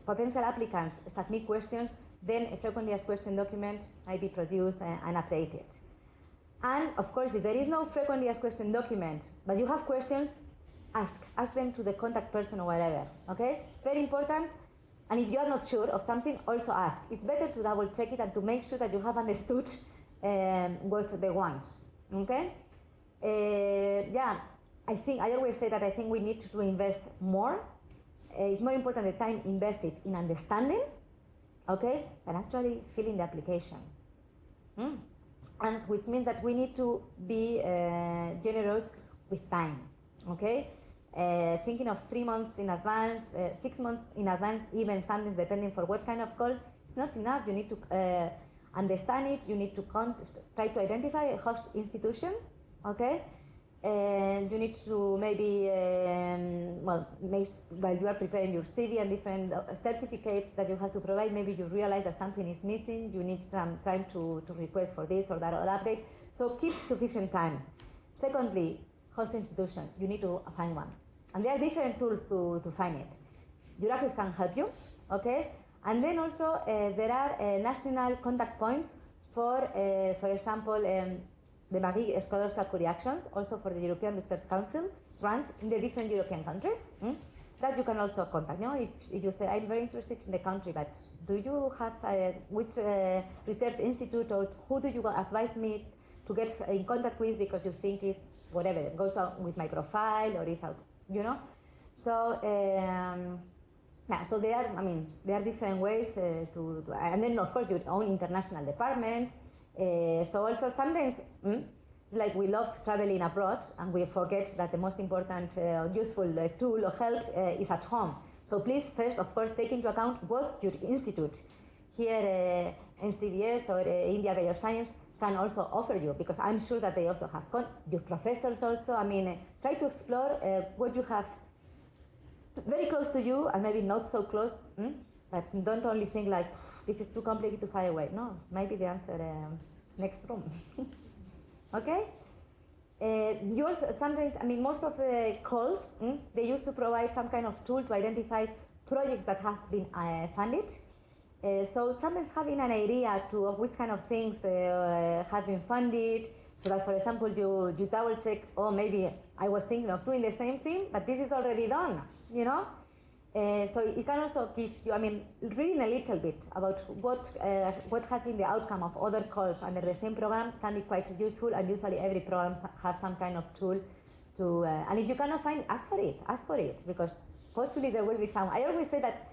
potential applicants submit questions, then a frequently asked question document might be produced and updated. And of course, if there is no frequently asked question document, but you have questions, ask them to the contact person or whatever. Okay, it's very important. And if you are not sure of something, also ask. It's better to double check it and to make sure that you have understood what they want. Okay. Yeah, I always say that I think we need to invest more. It's more important the time invested in understanding, okay, than actually filling the application. And which means that we need to be generous with time, okay? Thinking of 3 months in advance, 6 months in advance, even sometimes depending for what kind of call, it's not enough. You need to understand it. You need to try to identify a host institution, okay? And you need to maybe, while you are preparing your CV and different certificates that you have to provide, maybe you realize that something is missing. You need some time to request for this or that or update. So keep sufficient time. Secondly, host institution, you need to find one. And there are different tools to find it. EURAXESS can help you, okay? And then also there are national contact points for example, the Marie Sklodowska-Curie Actions, also for the European Research Council grants in the different European countries, that you can also contact. You know, if you say, I'm very interested in the country, but do you have which research institute or who do you advise me to get in contact with because you think is whatever, it goes out with my profile or is out, you know? So, yeah, so there are different ways to and then of course your own international department. So also sometimes, like we love traveling abroad and we forget that the most important useful tool or help is at home. So please first, of course, take into account what your institute here, NCBS or India Bioscience can also offer you, because I'm sure that they also have your professors also. Try to explore what you have very close to you and maybe not so close, but don't only think like, this is too complicated to fire away. No, maybe the answer next room. Okay? You also sometimes, most of the calls, they used to provide some kind of tool to identify projects that have been funded. So sometimes having an idea of which kind of things have been funded, so that, for example, you double check, oh, maybe I was thinking of doing the same thing, but this is already done, you know? So it can also give you, reading a little bit about what has been the outcome of other calls under the same program can be quite useful, and usually every program has some kind of tool to, and if you cannot find, ask for it, because possibly there will be some. I always say that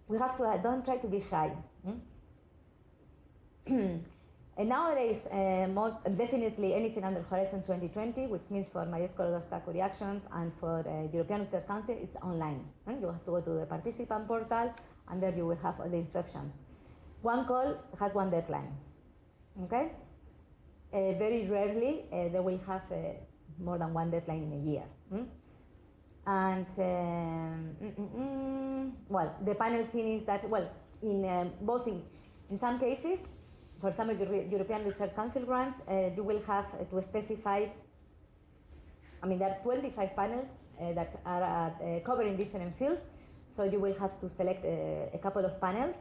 we have to, don't try to be shy. And nowadays, most definitely anything under Horizon 2020, which means for Marie Sklodowska-Curie Actions and for European Research Council, it's online. You have to go to the participant portal, and there you will have all the instructions. One call has one deadline. Okay? Very rarely they will have more than one deadline in a year. And well, the panel thing is that, well, in some cases, for some of the European Research Council grants, you will have to specify, there are 25 panels that are covering different fields, so you will have to select a couple of panels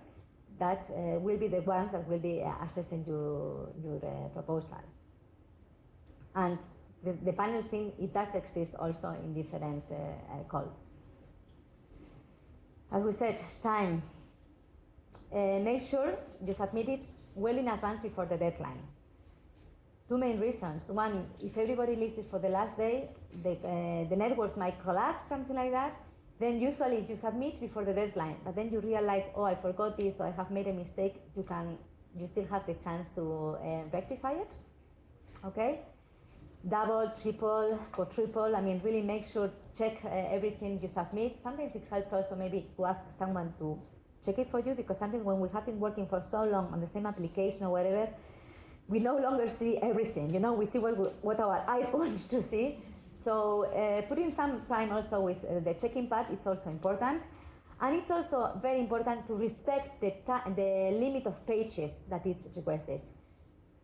that will be the ones that will be assessing your proposal. And the panel thing, it does exist also in different calls. As we said, time. Make sure you submit it well in advance before the deadline. Two main reasons. One, if everybody leaves it for the last day, the network might collapse, something like that. Then usually if you submit before the deadline, but then you realize, oh, I forgot this, or I have made a mistake, you still have the chance to rectify it. Okay? Double, triple, quadruple, really make sure, check everything you submit. Sometimes it helps also maybe to ask someone to check it for you, because sometimes when we have been working for so long on the same application or whatever, we no longer see everything, we see what our eyes want to see. So putting some time also with the checking part is also important. And it's also very important to respect the limit of pages that is requested.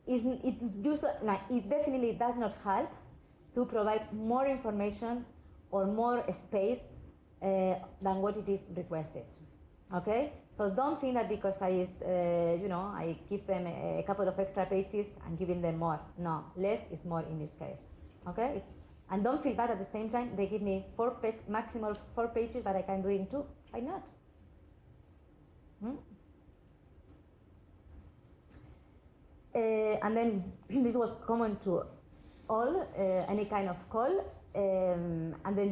It definitely does not help to provide more information or more space than what it is requested. Okay, so don't think that because I give them a couple of extra pages, I'm giving them more. No, less is more in this case. Okay, and don't feel bad at the same time. They give me maximal 4 pages, but I can do it in 2. Why not? And then this was common to all, any kind of call. And then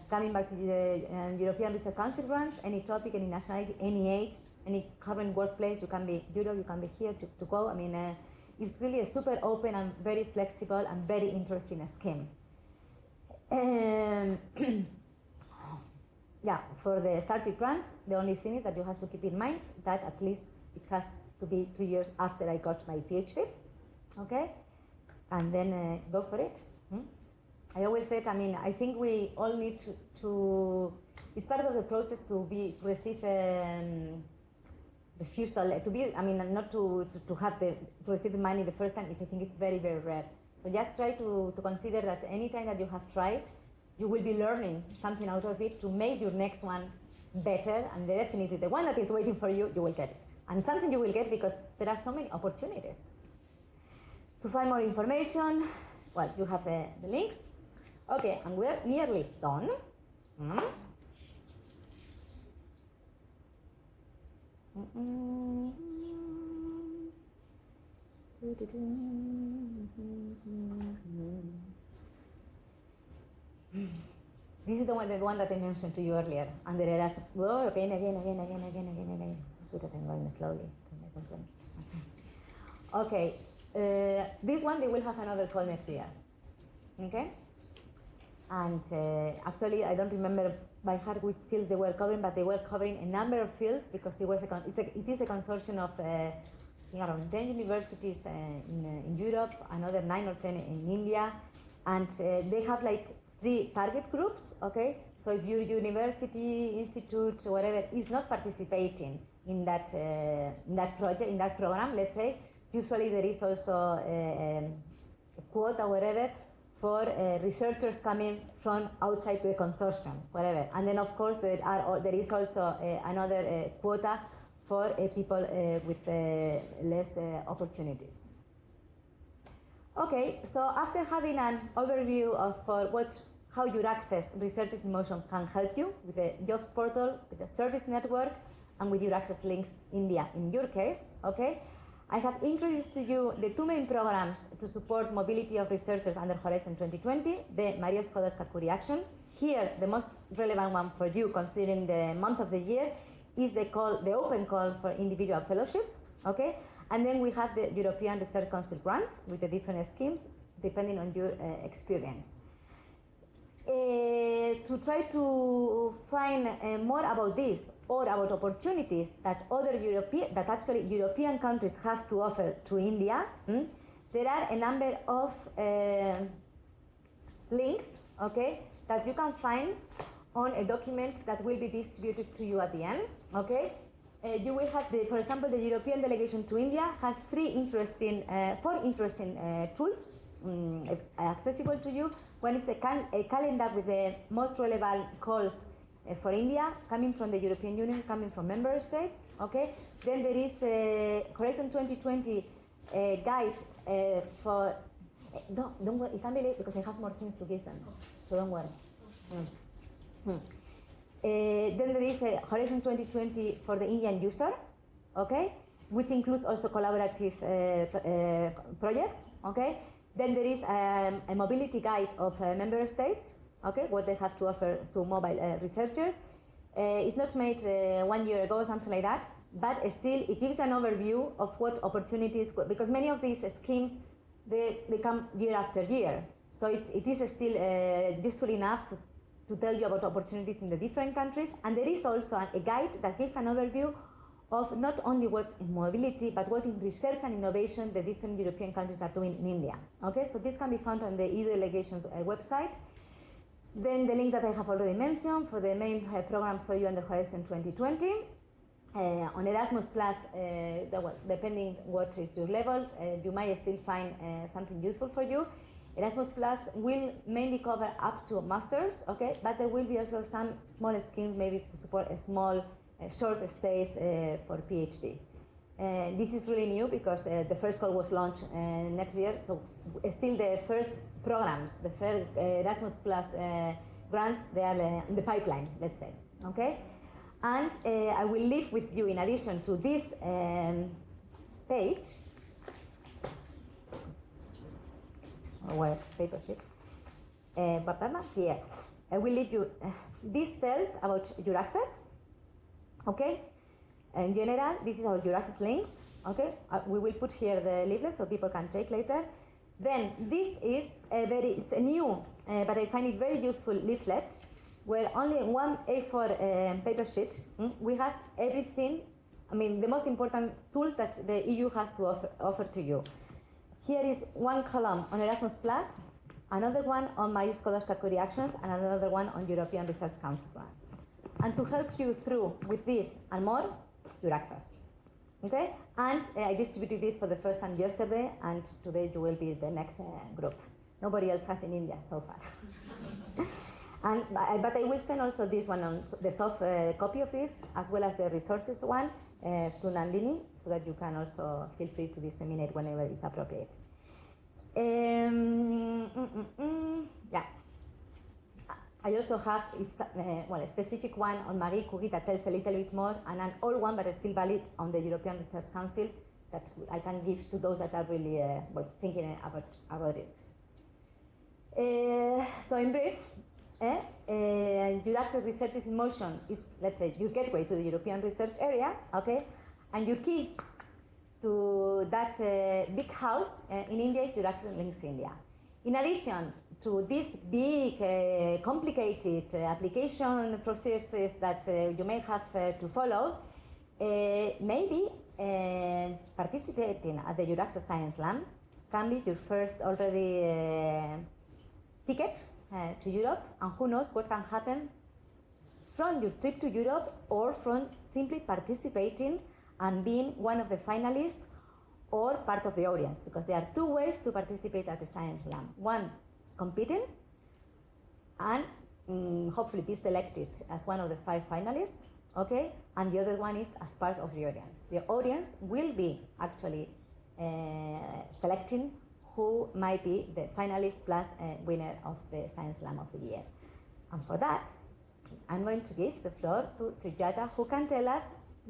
coming back to the European Research Council grants, any topic, any nationality, any age, any current workplace, you can be Europe, you can be here to go. I mean, it's really a super open and very flexible and very interesting scheme. Yeah, for the started grants, the only thing is that you have to keep in mind that at least it has to be 2 years after I got my PhD, okay? And then go for it. I always said, I mean, I think we all need to it's part of the process to receive refusal, not to receive the money the first time, if I think it's very, very rare. So just try to consider that any time that you have tried, you will be learning something out of it to make your next one better, and definitely the one that is waiting for you, you will get it. And something you will get because there are so many opportunities. To find more information, well, you have the links. Okay, and we're nearly done. This is the one that I mentioned to you earlier, under Erasmus. Oh, again. I'm going slowly. Okay, this one they will have another call next year. Okay, and actually I don't remember by heart which fields they were covering, but they were covering a number of fields because it is a consortium of around 10 universities in Europe, another 9 or 10 in India, and they have like 3 target groups. Okay, so if your university, institute, or whatever is not participating in that project, in that program, let's say, usually there is also a quota, whatever, for researchers coming from outside the consortium, whatever. And then, of course, there is also another quota for people with less opportunities. Okay, so after having an overview of how EURAXESS-Researchers in Motion can help you with the jobs portal, with the service network, and with EURAXESS Links India in your case, okay? I have introduced to you the 2 main programs to support mobility of researchers under Horizon 2020, the Marie Sklodowska-Curie Action. Here, the most relevant one for you, considering the month of the year, is the open call for individual fellowships, okay? And then we have the European Research Council grants with the different schemes, depending on your experience. To try to find more about this or about opportunities that European countries have to offer to India, there are a number of links, okay, that you can find on a document that will be distributed to you at the end, okay? You will have, for example, the European delegation to India has 4 interesting tools accessible to you. One is a calendar with the most relevant calls for India, coming from the European Union, coming from member states, okay? Then there is a Horizon 2020 guide for, don't worry, it can be late because I have more things to give them, so don't worry. Then there is a Horizon 2020 for the Indian user, okay, which includes also collaborative projects, okay. Then there is a mobility guide of member states, okay, what they have to offer to mobile researchers. It's not made 1 year ago or something like that, but still it gives an overview of what opportunities, because many of these schemes, they come year after year. So it is still useful enough to tell you about opportunities in the different countries. And there is also a guide that gives an overview of not only what in mobility, but what in research and innovation the different European countries are doing in India. Okay, so this can be found on the EU delegation's website. Then the link that I have already mentioned for the main programs for you on the Horizon 2020. On Erasmus Plus, depending what is your level, you might still find something useful for you. Erasmus Plus will mainly cover up to masters, okay, but there will be also some small schemes maybe to support a small short stays for PhD. This is really new because the first call was launched next year, so still the first programs, the first Erasmus Plus grants, they are in the pipeline, let's say, okay? And I will leave with you, in addition to this page, paper sheet, here, I will leave you, this tells about EURAXESS, okay? In general, this is our EURAXESS links, okay? We will put here the leaflet so people can check later. Then this is it's a new, but I find it very useful leaflet, where only one A4 paper sheet, we have everything, I mean, the most important tools that the EU has to offer to you. Here is one column on Erasmus Plus, another one on Marie Sklodowska-Curie Actions, and another one on European Research Council grants. And to help you through with this and more, EURAXESS. Okay? And I distributed this for the first time yesterday, and today you will be the next group. Nobody else has in India so far. But I will send also this one on the soft copy of this, as well as the resources one to Nandini, so that you can also feel free to disseminate whenever it's appropriate. Yeah. I also have a specific one on Marie Curie that tells a little bit more, and an old one but still valid on the European Research Council that I can give to those that are really thinking about it. So in brief, EURAXESS-Researchers in Motion is, let's say, your gateway to the European research area, okay? And your key to that big house in India is EURAXESS Links India. In addition to these big, complicated application processes that you may have to follow, maybe participating at the EURAXESS Science Slam can be your first already ticket to Europe, and who knows what can happen from your trip to Europe or from simply participating and being one of the finalists or part of the audience, because there are two ways to participate at the Science Slam. One is competing and hopefully be selected as one of the 5 finalists, okay? And the other one is as part of the audience. The audience will be actually selecting who might be the finalist plus winner of the Science Slam of the year. And for that, I'm going to give the floor to Sujata, who can tell us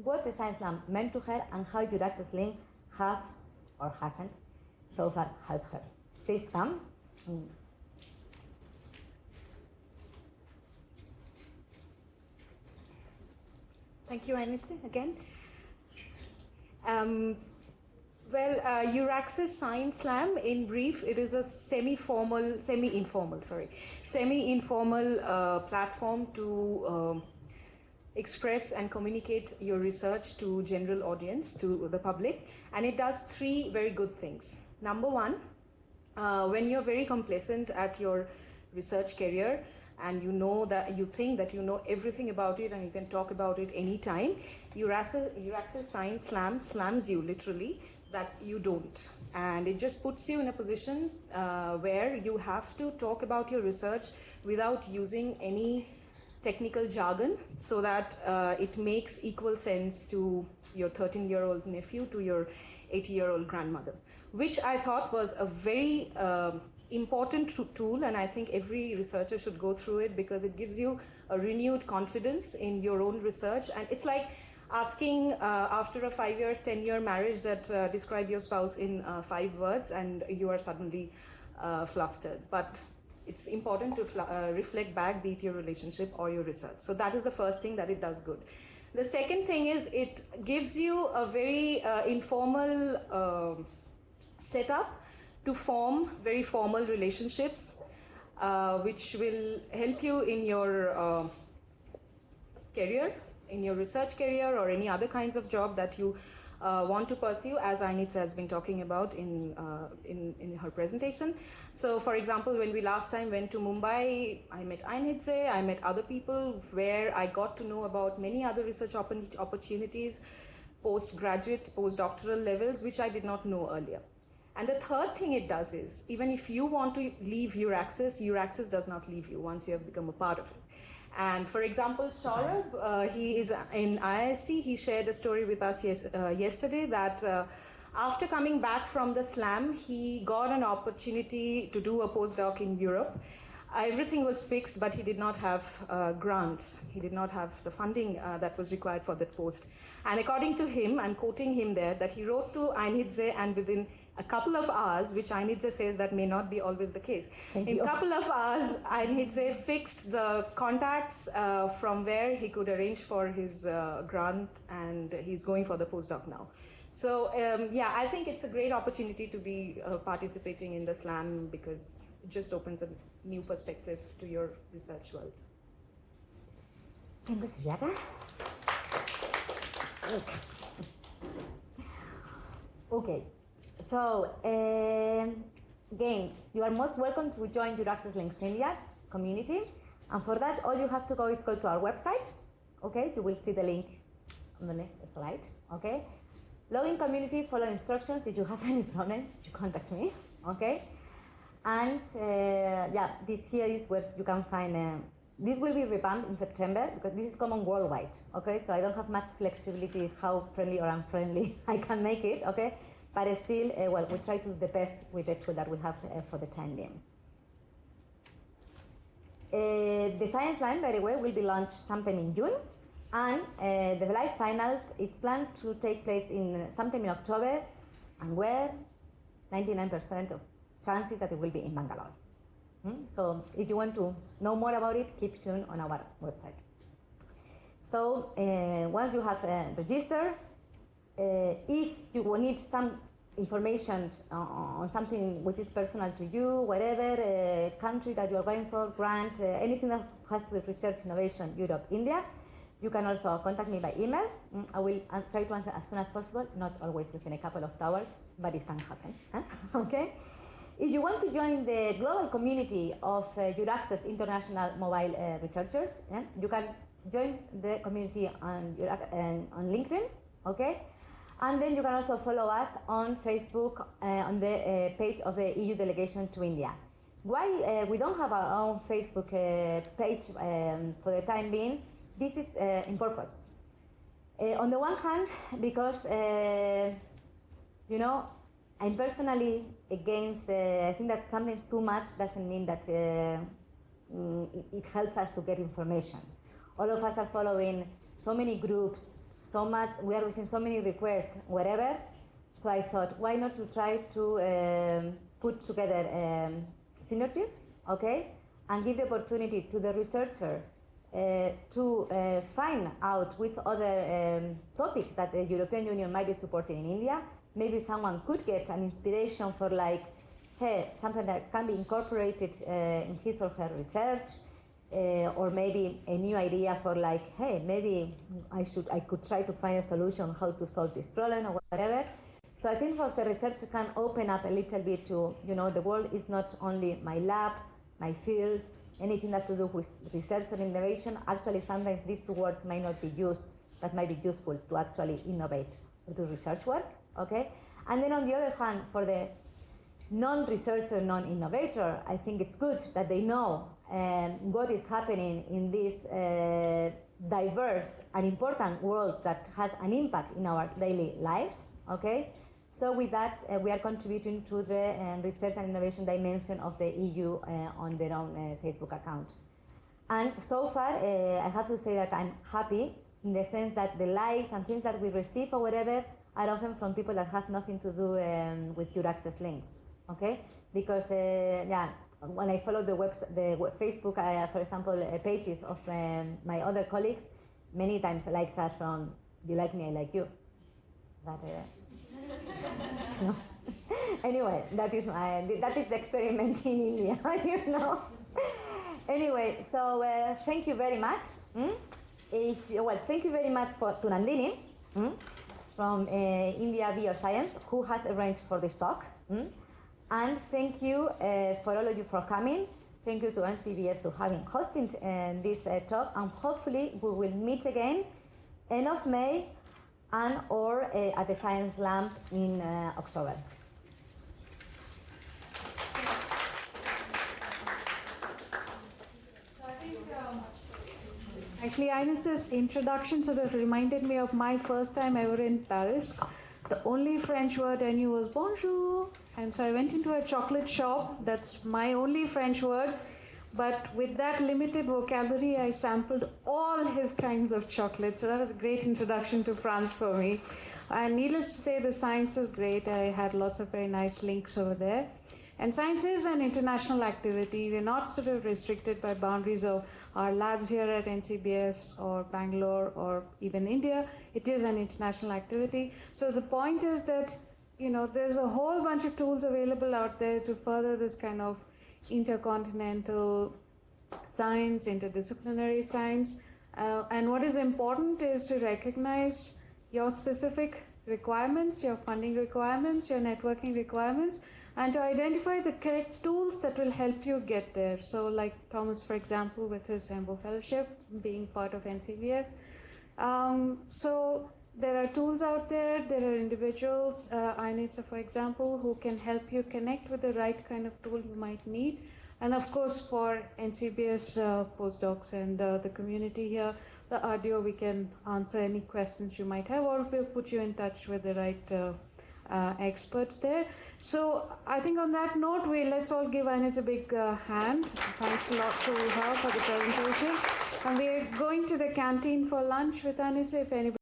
what the Science Slam meant to her and how EURAXESS Link has or hasn't so far helped her. Please come. Thank you, Ainhitze, again. EURAXESS Science Slam, in brief, it is a semi-informal platform to express and communicate your research to general audience, to the public, and it does 3 very good things. Number 1, when you're very complacent at your research career and you know that you think that you know everything about it and you can talk about it anytime, EURAXESS Science Slam slams you literally that you don't, and it just puts you in a position where you have to talk about your research without using any technical jargon, so that it makes equal sense to your 13-year-old nephew to your 80-year-old grandmother, which I thought was a very important tool, and I think every researcher should go through it because it gives you a renewed confidence in your own research. And it's like asking after a 5-year, 10-year marriage that describe your spouse in 5 words and you are suddenly flustered. But it's important to reflect back, be it your relationship or your research. So that is the first thing that it does good. The second thing is it gives you a very informal setup to form very formal relationships, which will help you in your career, in your research career or any other kinds of job that you want to pursue, as Ainhitze has been talking about in her presentation. So, for example, when we last time went to Mumbai, I met Ainhitze, I met other people where I got to know about many other research opportunities, postgraduate, postdoctoral levels, which I did not know earlier. And the third thing it does is, even if you want to leave EURAXESS, EURAXESS does not leave you once you have become a part of it. And for example, Saurabh, he is in IISc, he shared a story with us yesterday that after coming back from the SLAM, he got an opportunity to do a postdoc in Europe. Everything was fixed, but he did not have grants. He did not have the funding that was required for that post. And according to him, I'm quoting him there, that he wrote to Ainhitze, and within a couple of hours, which Ainhitze says that may not be always the case. In a couple of hours, Ainhitze fixed the contacts from where he could arrange for his grant, and he's going for the postdoc now. So yeah, I think it's a great opportunity to be participating in the SLAM, because it just opens a new perspective to your research world. Thank you, Sujata. Okay. So, again, you are most welcome to join EURAXESS Links India community. And for that, all you have to go is go to our website. Okay, you will see the link on the next slide. Okay, login community, follow instructions. If you have any problems, you contact me. Okay, and yeah, this here is where you can find. This will be revamped in September, because this is common worldwide. Okay, so I don't have much flexibility how friendly or unfriendly I can make it. Okay. But still, well, we try to do the best with the tool that we have for the time being. The Science Slam, by the way, will be launched sometime in June, and the live finals, it's planned to take place in sometime in October, and where 99% of chances that it will be in Bangalore. So if you want to know more about it, keep tuned on our website. So once you have registered, if you will need some information on something which is personal to you, whatever country that you are going for, grant, anything that has to do with research, innovation, Europe, India, you can also contact me by email. I will try to answer as soon as possible, not always within a couple of hours, but it can happen. Okay? If you want to join the global community of EURAXESS International Mobile Researchers, you can join the community on LinkedIn. Okay? And then you can also follow us on Facebook on the page of the EU delegation to India. Why we don't have our own Facebook page for the time being? This is in purpose. On the one hand, because you know, I'm personally against. I think that something's too much doesn't mean that it helps us to get information. All of us are following so many groups. So much, we are receiving so many requests, whatever. So I thought, why not to try to put together synergies, okay, and give the opportunity to the researcher to find out which other topics that the European Union might be supporting in India. Maybe someone could get an inspiration for, like, hey, something that can be incorporated in his or her research. Or maybe a new idea for, like, hey, maybe I could try to find a solution how to solve this problem or whatever. So I think for the research can open up a little bit to, you know, the world is not only my lab, my field, anything that to do with research and innovation. Actually, sometimes these two words might not be used, that might be useful to actually innovate or do research work, okay? And then on the other hand, for the non-researcher, non-innovator, I think it's good that they know what is happening in this diverse and important world that has an impact in our daily lives, okay? So with that, we are contributing to the research and innovation dimension of the EU on their own Facebook account. And so far, I have to say that I'm happy in the sense that the likes and things that we receive or whatever are often from people that have nothing to do with EURAXESS links, okay? Because, yeah, when I follow the Facebook, for example, pages of my other colleagues, many times likes are from, you like me, I like you. But, no. Anyway, that is the experiment in India, you know. Anyway, so thank you very much. Well, thank you very much to Nandini. from India Bioscience, who has arranged for this talk. And thank you for all of you for coming. Thank you to NCBS to having hosting this talk, and hopefully we will meet again end of May and or at the Science Slam in October. Actually, Ainhitze's introduction sort of reminded me of my first time ever in Paris. The only French word I knew was bonjour. And so I went into a chocolate shop. That's my only French word. But with that limited vocabulary, I sampled all his kinds of chocolate. So that was a great introduction to France for me. And needless to say, the science was great. I had lots of very nice links over there. And science is an international activity. We're not sort of restricted by boundaries of our labs here at NCBS or Bangalore or even India. It is an international activity. So the point is that, you know, there's a whole bunch of tools available out there to further this kind of intercontinental science, interdisciplinary science. And what is important is to recognize your specific requirements, your funding requirements, your networking requirements, and to identify the correct tools that will help you get there. So like Thomas, for example, with his EMBO fellowship, being part of NCBS. So there are tools out there, there are individuals, Ainhitze, for example, who can help you connect with the right kind of tool you might need. And of course, for NCBS postdocs and the community here, the RDO, we can answer any questions you might have, or we'll put you in touch with the right experts there. So I think on that note, let's all give Ainhitze a big hand. Thanks a lot to her for the presentation. And we're going to the canteen for lunch with Ainhitze if anybody